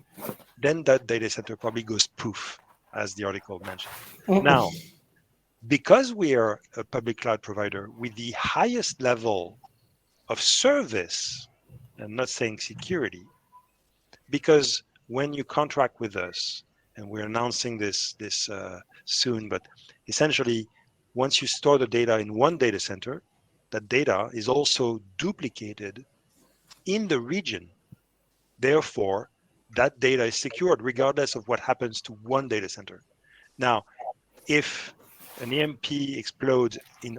then that data center probably goes poof, as the article mentioned. Now, because we are a public cloud provider with the highest level of service, I'm not saying security, because when you contract with us, and we're announcing this soon, but essentially, once you store the data in one data center, that data is also duplicated in the region. Therefore, that data is secured regardless of what happens to one data center. Now, if an EMP explodes in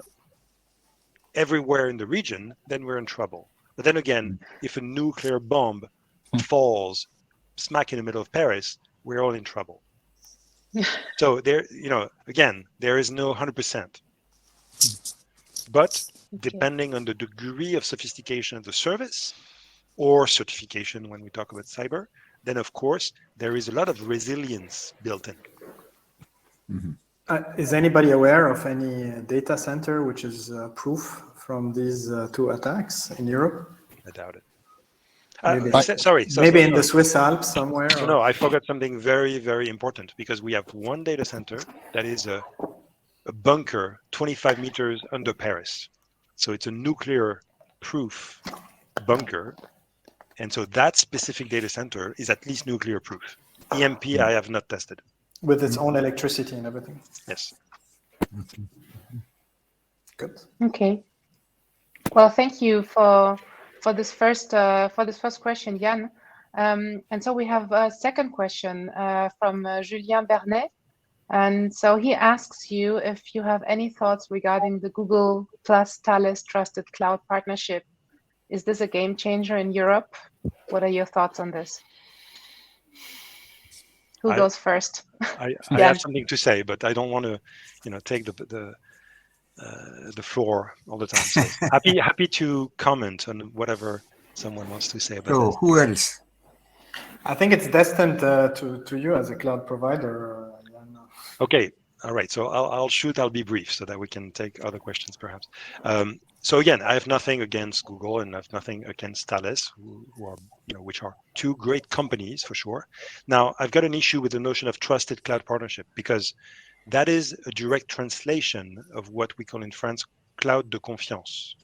everywhere in the region, then we're in trouble. But then again, if a nuclear bomb falls smack in the middle of Paris, we're all in trouble. So there, again, there is no 100%. But depending on the degree of sophistication of the service or certification when we talk about cyber, then of course, there is a lot of resilience built in. Is anybody aware of any data center which is proof from these 2 attacks in Europe? I doubt it. Maybe in the Swiss Alps somewhere? No, I forgot something very, very important, because we have one data center that is a bunker 25 meters under Paris. So it's a nuclear proof bunker. And so that specific data center is at least nuclear proof. EMP, I have not tested. With its own electricity and everything? Yes. Good. Okay. Well, thank you for this first question, Yann. And so we have a second question from Julien Bernet. And so he asks you if you have any thoughts regarding the Google plus Thales Trusted Cloud partnership. Is this a game changer in Europe? What are your thoughts on this? Who goes first? I have something to say, but I don't want to, take the floor all the time. So happy to comment on whatever someone wants to say about this. Who else? I think it's destined to you as a cloud provider. Okay. All right. So I'll be brief so that we can take other questions perhaps. So again, I have nothing against Google and I have nothing against Thales, who are, which are 2 great companies for sure. Now, I've got an issue with the notion of trusted cloud partnership, because That is a direct translation of what we call in France cloud de confiance.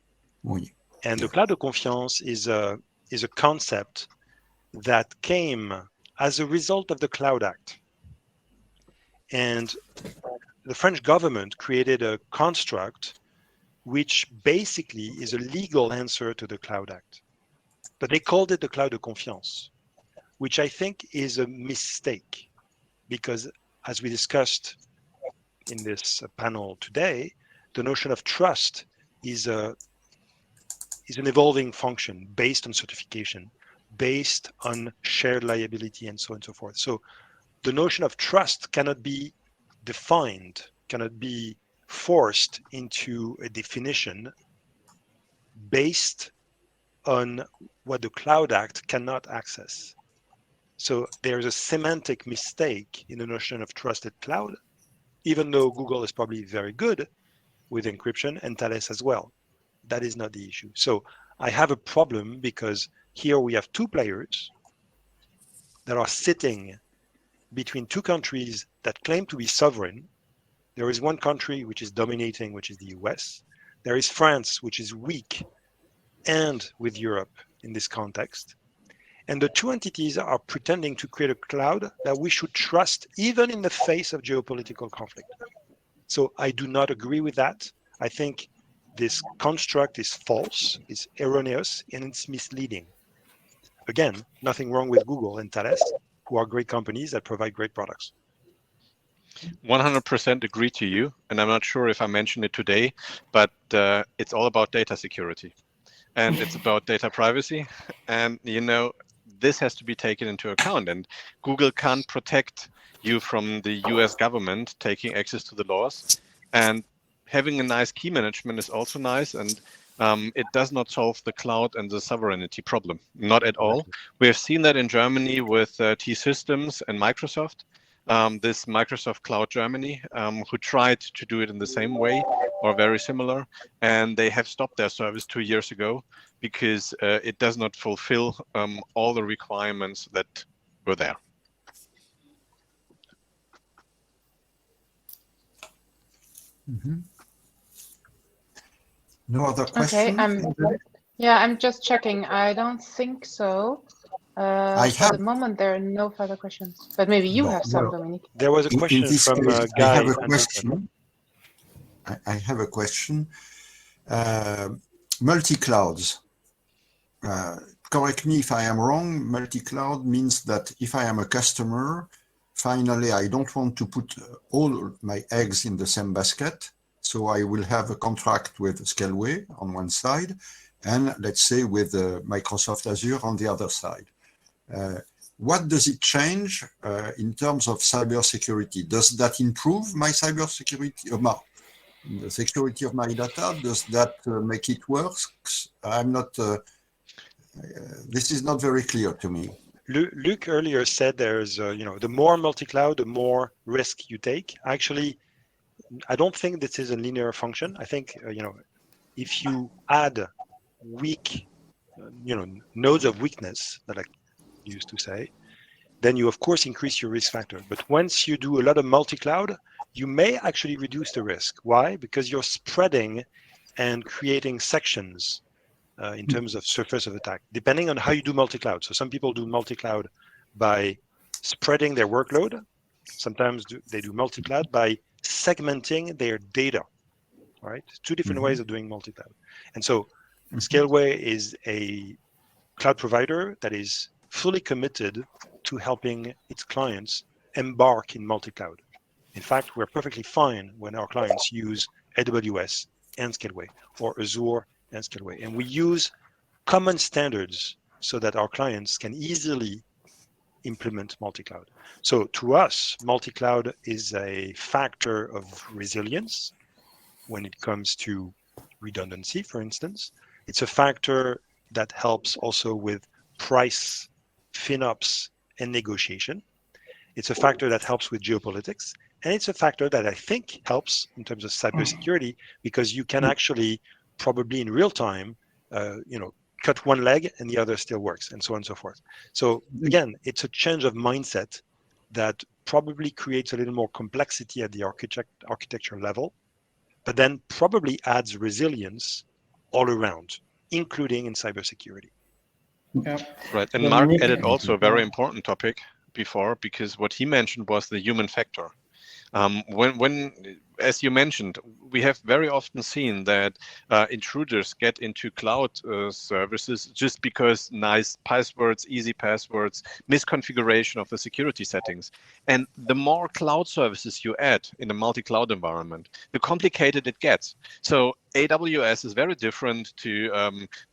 Oui. And Yeah. the cloud de confiance is a concept that came as a result of the Cloud Act. And the French government created a construct which basically is a legal answer to the Cloud Act. But they called it the cloud de confiance, which I think is a mistake, because as we discussed in this panel today, the notion of trust is an evolving function based on certification, based on shared liability, and so on and so forth. So the notion of trust cannot be defined, cannot be forced into a definition based on what the Cloud Act cannot access. So there's a semantic mistake in the notion of trusted cloud, even though Google is probably very good with encryption and Thales as well. That is not the issue. So I have a problem because here we have two players that are sitting between two countries that claim to be sovereign. There is one country which is dominating, which is the US. There is France, which is weak, and with Europe in this context. And the two entities are pretending to create a cloud that we should trust even in the face of geopolitical conflict. So I do not agree with that. I think this construct is false, it's erroneous, and it's misleading. Again, nothing wrong with Google and Thales, who are great companies that provide great products. 100% agree to you. And I'm not sure if I mentioned it today, but it's all about data security. And it's about data privacy. And, you know, this has to be taken into account. And Google can't protect you from the US government taking access to the laws. And having a nice key management is also nice. And it does not solve the cloud and the sovereignty problem. Not at all. We have seen that in Germany with T-Systems and Microsoft. This Microsoft Cloud Germany, who tried to do it in the same way or very similar, and they have stopped their service 2 years ago because it does not fulfill all the requirements that were there. Mm-hmm. No other questions? Okay, I'm just checking. I don't think so. For the moment, there are no further questions, but maybe you have some, Dominique. There was a question from Guy. I have a question. I have a question. Multi-clouds. Correct me if I am wrong. Multi-cloud means that if I am a customer, finally, I don't want to put all my eggs in the same basket. So I will have a contract with Scaleway on one side, and let's say with Microsoft Azure on the other side. What does it change in terms of cybersecurity? Does that improve my cybersecurity, the security of my data? Does that make it worse? I'm not. This is not very clear to me. Luc earlier said there's, the more multi-cloud, the more risk you take. Actually, I don't think this is a linear function. I think, if you add weak, nodes of weakness that I used to say, then you of course increase your risk factor. But once you do a lot of multi-cloud, you may actually reduce the risk. Why? Because you're spreading and creating sections in terms of surface of attack, depending on how you do multi-cloud. So some people do multi-cloud by spreading their workload. Sometimes they do multi-cloud by segmenting their data, right? Two different ways of doing multi-cloud. And so Scaleway is a cloud provider that is fully committed to helping its clients embark in multi-cloud. In fact, we're perfectly fine when our clients use AWS and Scaleway, or Azure and Scaleway. And we use common standards so that our clients can easily implement multi-cloud. So to us, multi-cloud is a factor of resilience when it comes to redundancy, for instance. It's a factor that helps also with price, FinOps, and negotiation. It's a factor that helps with geopolitics. And it's a factor that I think helps in terms of cybersecurity, because you can actually probably in real time, cut one leg and the other still works, and so on and so forth. So again, it's a change of mindset that probably creates a little more complexity at the architecture level, but then probably adds resilience all around, including in cybersecurity. Yeah. Right. And Marc added also a very important topic before, because what he mentioned was the human factor. When, as you mentioned, we have very often seen that intruders get into cloud services just because nice passwords, easy passwords, misconfiguration of the security settings. And the more cloud services you add in a multi-cloud environment, the complicated it gets. So AWS is very different to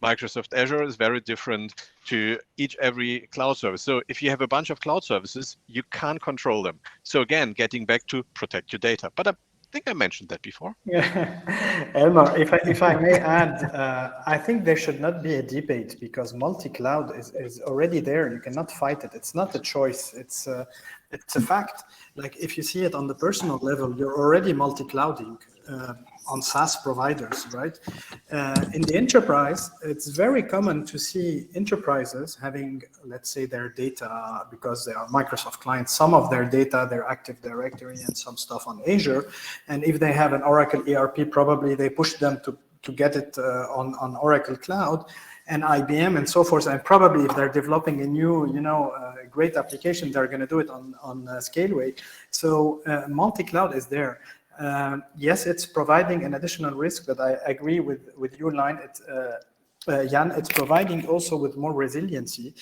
Microsoft Azure, is very different to every cloud service. So if you have a bunch of cloud services, you can't control them. So again, getting back to protect your data. But I think I mentioned that before. Yeah, Elmar, if I may add, I think there should not be a debate, because multi-cloud is already there. You cannot fight it. It's not a choice. It's a fact. Like, if you see it on the personal level, you're already multi-clouding on SaaS providers, right? In the enterprise, it's very common to see enterprises having, let's say, their data, because they are Microsoft clients, some of their data, their Active Directory and some stuff on Azure. And if they have an Oracle ERP, probably they push them to get it on Oracle Cloud and IBM and so forth. And probably if they're developing a new, great application, they're going to do it on Scaleway. So multi-cloud is there. Yes, it's providing an additional risk, but I agree with you, Yann. It's providing also with more resiliency,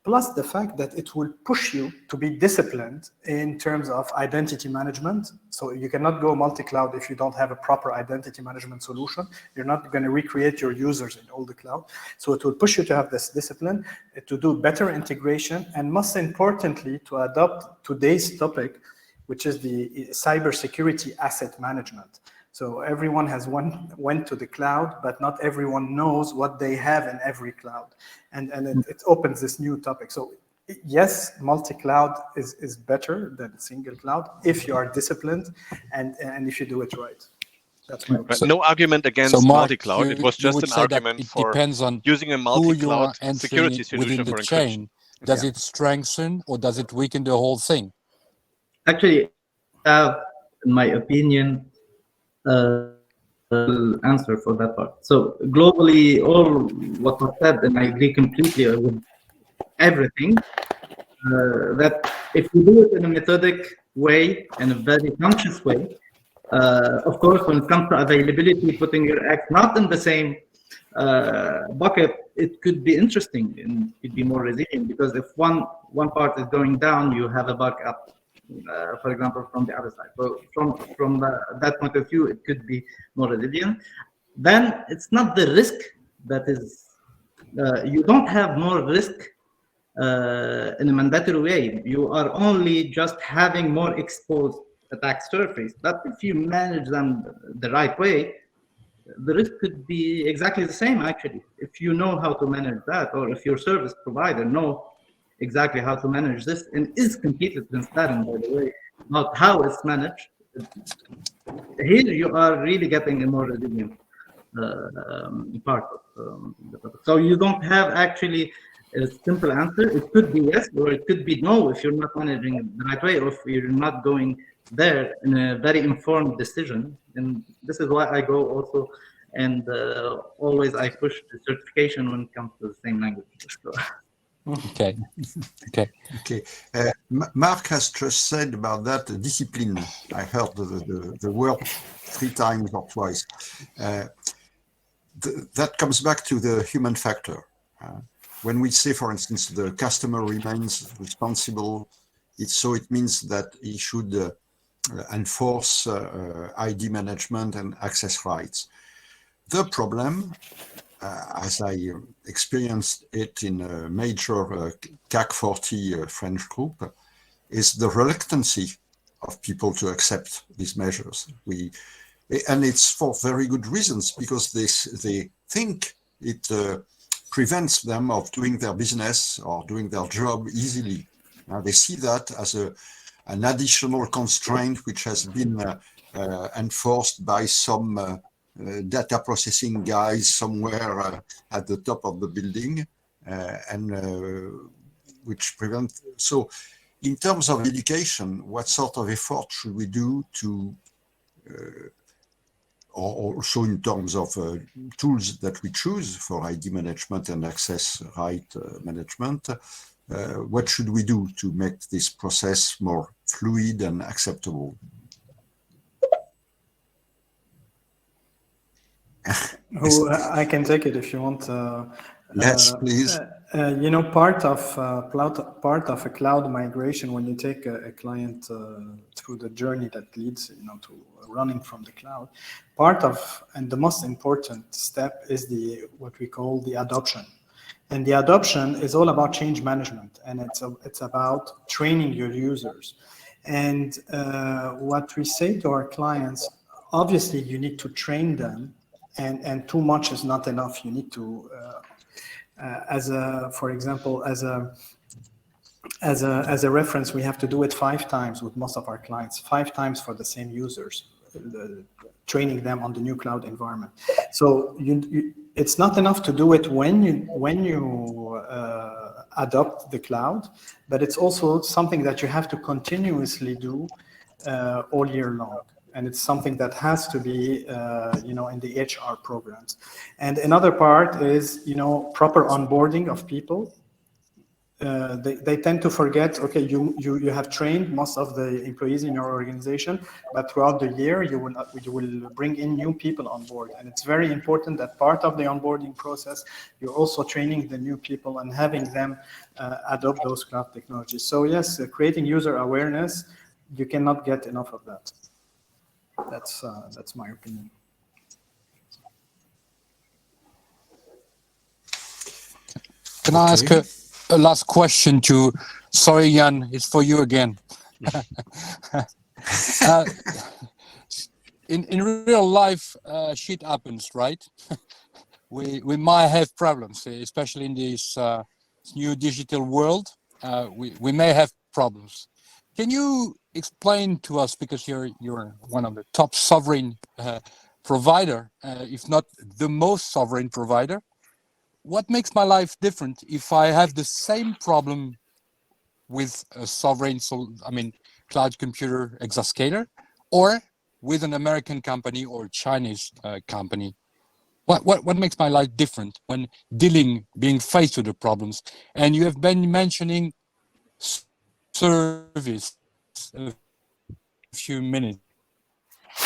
plus the fact that it will push you to be disciplined in terms of identity management. So you cannot go multi-cloud if you don't have a proper identity management solution. You're not going to recreate your users in all the cloud. So it will push you to have this discipline, to do better integration, and most importantly, to adopt today's topic, which is the cybersecurity asset management. So everyone has went to the cloud, but not everyone knows what they have in every cloud. And it opens this new topic. So yes, multi-cloud is better than single cloud if you are disciplined and if you do it right. That's my opinion. No argument against multi-cloud. It was just an argument for depends on using a multi-cloud security solution within the for encryption. chain. Does it strengthen or does it weaken the whole thing? Actually, in my opinion, answer for that part. So globally, all what was said, and I agree completely with everything, that if you do it in a methodic way, in a very conscious way, of course, when it comes to availability, putting your eggs not in the same bucket, it could be interesting and it could be more resilient, because if one part is going down, you have a backup. For example, from the other side. So from that point of view, it could be more resilient. Then it's not the risk that is, you don't have more risk in a mandatory way. You are only just having more exposed attack surface. But if you manage them the right way, the risk could be exactly the same, actually. If you know how to manage that, or if your service provider know exactly how to manage this and is completely transparent, by the way, about how it's managed, here you are really getting a more resilient part of the topic. So you don't have actually a simple answer. It could be yes, or it could be no if you're not managing it the right way, or if you're not going there in a very informed decision. And this is why I go also, and always I push the certification when it comes to the same language. So. Okay. Marc has just said about that discipline. I heard the word 3 times or twice. That comes back to the human factor. When we say, for instance, the customer remains responsible, it means that he should enforce ID management and access rights. The problem, as I experienced it in a major CAC 40 French group, is the reluctancy of people to accept these measures. And it's for very good reasons, because they think it prevents them of doing their business or doing their job easily. They see that as an additional constraint which has been enforced by some data processing guys somewhere at the top of the building, and which prevent. So In terms of education, what sort of effort should we do to, or also in terms of tools that we choose for ID management and access right management, what should we do to make this process more fluid and acceptable? I can take it if you want. Yes, please. You know, part of a cloud migration, when you take a client through the journey that leads, you know, to running from the cloud, part of, and the most important step is what we call the adoption. And the adoption is all about change management, and it's about training your users. And what we say to our clients, obviously you need to train them, and too much is not enough. You need to, for example, as a reference, we have to do it 5 times with most of our clients, 5 times for the same users, training them on the new cloud environment. So it's not enough to do it when you adopt the cloud, but it's also something that you have to continuously do all year long. And it's something that has to be, you know, in the HR programs. And another part is, you know, proper onboarding of people. They tend to forget, okay, you have trained most of the employees in your organization, but throughout the year, you will bring in new people on board. And it's very important that part of the onboarding process, you're also training the new people and having them adopt those cloud technologies. So yes, creating user awareness, you cannot get enough of that. That's my opinion. Can I ask a last question to, sorry, Yann, it's for you again. In real life, shit happens, right? we might have problems, especially in this new digital world. We may have problems. Can you explain to us, because you're one of the top sovereign provider, if not the most sovereign provider, what makes my life different if I have the same problem with a sovereign, cloud computer exascaler, or with an American company or Chinese company? What makes my life different when being faced with the problems? And you have been mentioning service a few minutes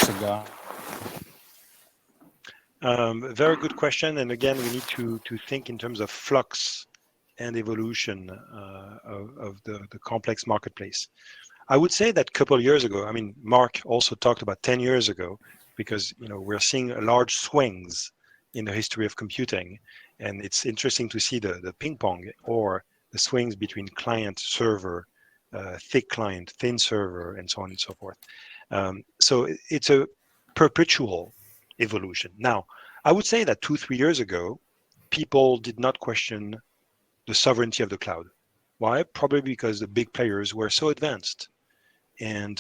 ago. Very good question. And again, we need to think in terms of flux and evolution of the complex marketplace. I would say that a couple of years ago, Marc also talked about 10 years ago, because we're seeing large swings in the history of computing. And it's interesting to see the ping pong or the swings between client server, thick client, thin server, and so on and so forth. So it's a perpetual evolution. Now, I would say that 2-3 years ago, people did not question the sovereignty of the cloud. Why? Probably because the big players were so advanced. And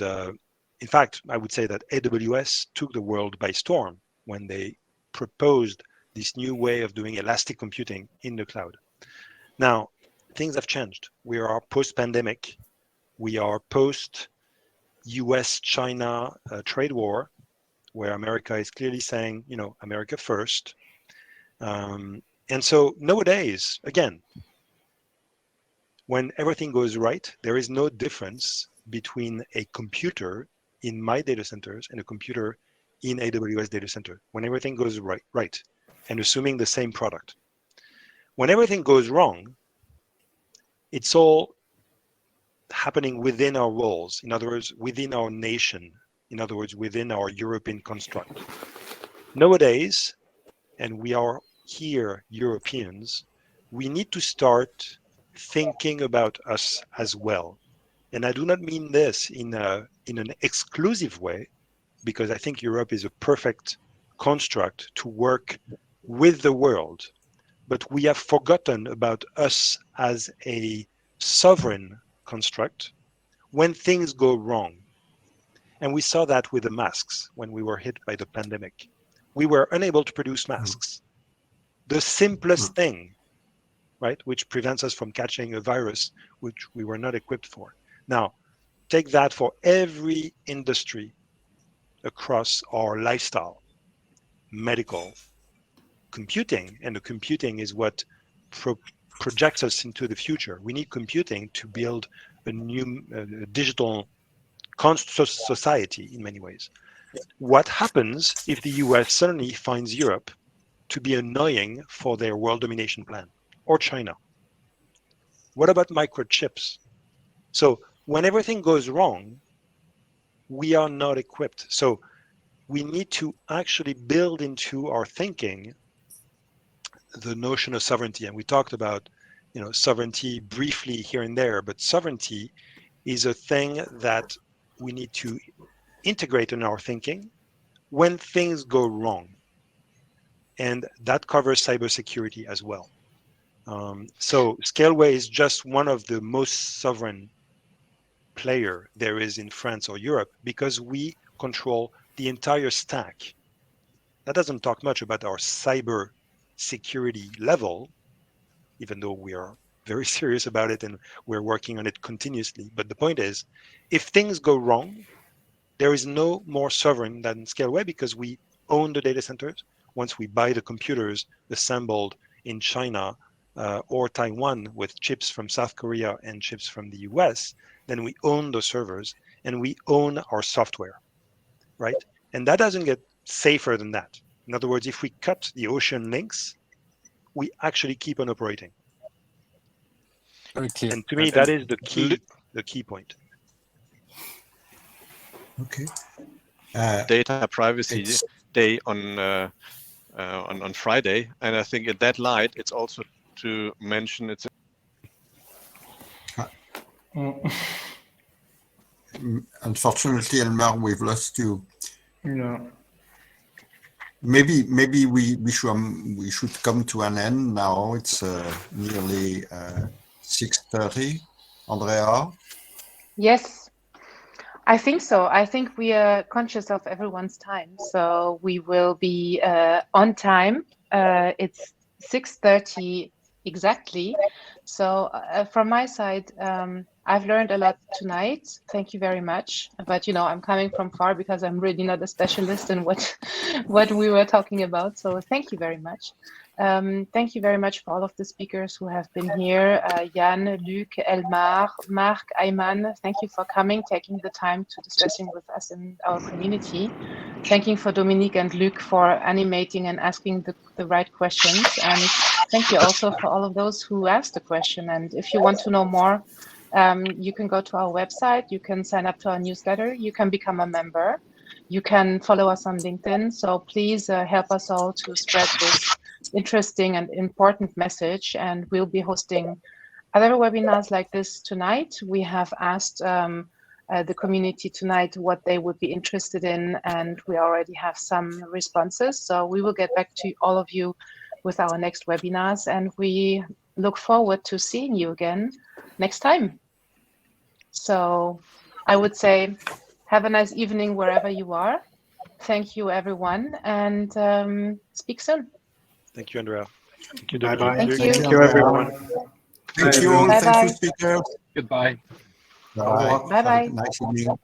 in fact, I would say that AWS took the world by storm when they proposed this new way of doing elastic computing in the cloud. Now, things have changed. We are post-pandemic. We are post-US-China trade war, where America is clearly saying, America first. And so nowadays, again, when everything goes right, there is no difference between a computer in my data centers and a computer in AWS data center. When everything goes right, and assuming the same product. When everything goes wrong, it's all happening within our walls. In other words, within our nation. In other words, within our European construct. Nowadays, and we are here, Europeans, we need to start thinking about us as well. And I do not mean this in an exclusive way, because I think Europe is a perfect construct to work with the world. But we have forgotten about us as a sovereign construct when things go wrong. And we saw that with the masks when we were hit by the pandemic. We were unable to produce masks. The simplest thing, right, which prevents us from catching a virus which we were not equipped for. Now, take that for every industry across our lifestyle, medical, computing, and the computing is what projects us into the future. We need computing to build a new digital society in many ways. What happens if the US suddenly finds Europe to be annoying for their world domination plan, or China? What about microchips? So when everything goes wrong, we are not equipped. So we need to actually build into our thinking the notion of sovereignty. And we talked about, sovereignty briefly here and there, but sovereignty is a thing that we need to integrate in our thinking when things go wrong. And that covers cybersecurity as well. So Scaleway is just one of the most sovereign player there is in France or Europe because we control the entire stack. That doesn't talk much about our cyber security level, even though we are very serious about it and we're working on it continuously. But the point is, if things go wrong, there is no more sovereign than Scaleway because we own the data centers. Once we buy the computers assembled in China or Taiwan with chips from South Korea and chips from the US, then we own the servers and we own our software, right? And that doesn't get safer than that. In other words, if we cut the ocean links, we actually keep on operating. Very clear. And to me, that is the key point. Okay. Data privacy day on Friday, and I think in that light, it's also to mention it's. Unfortunately, Elmar, we've lost you. Yeah. Maybe we should come to an end now. It's nearly 6:30. Andrea? Yes, I think so. I think we are conscious of everyone's time, so we will be on time. It's 6:30 exactly. So from my side, I've learned a lot tonight. Thank you very much. But I'm coming from far because I'm really not a specialist in what we were talking about. So thank you very much. Thank you very much for all of the speakers who have been here. Yann, Luc, Elmar, Marc, Ayman, thank you for coming, taking the time to discussing with us in our community. Thank you for Dominique and Luc for animating and asking the right questions. And thank you also for all of those who asked the question. And if you want to know more, you can go to our website, you can sign up to our newsletter, you can become a member, you can follow us on LinkedIn. So please help us all to spread this interesting and important message. And we'll be hosting other webinars like this tonight. We have asked the community tonight what they would be interested in, and we already have some responses. So we will get back to all of you with our next webinars, and we look forward to seeing you again next time. So I would say have a nice evening wherever you are. Thank you, everyone, and speak soon. Thank you, Andrea. Thank you, Bye-bye. Thank you. Thank you, everyone. Thank you all. Bye-bye. Thank you, speakers. Goodbye. Bye. Bye-bye. Nice evening.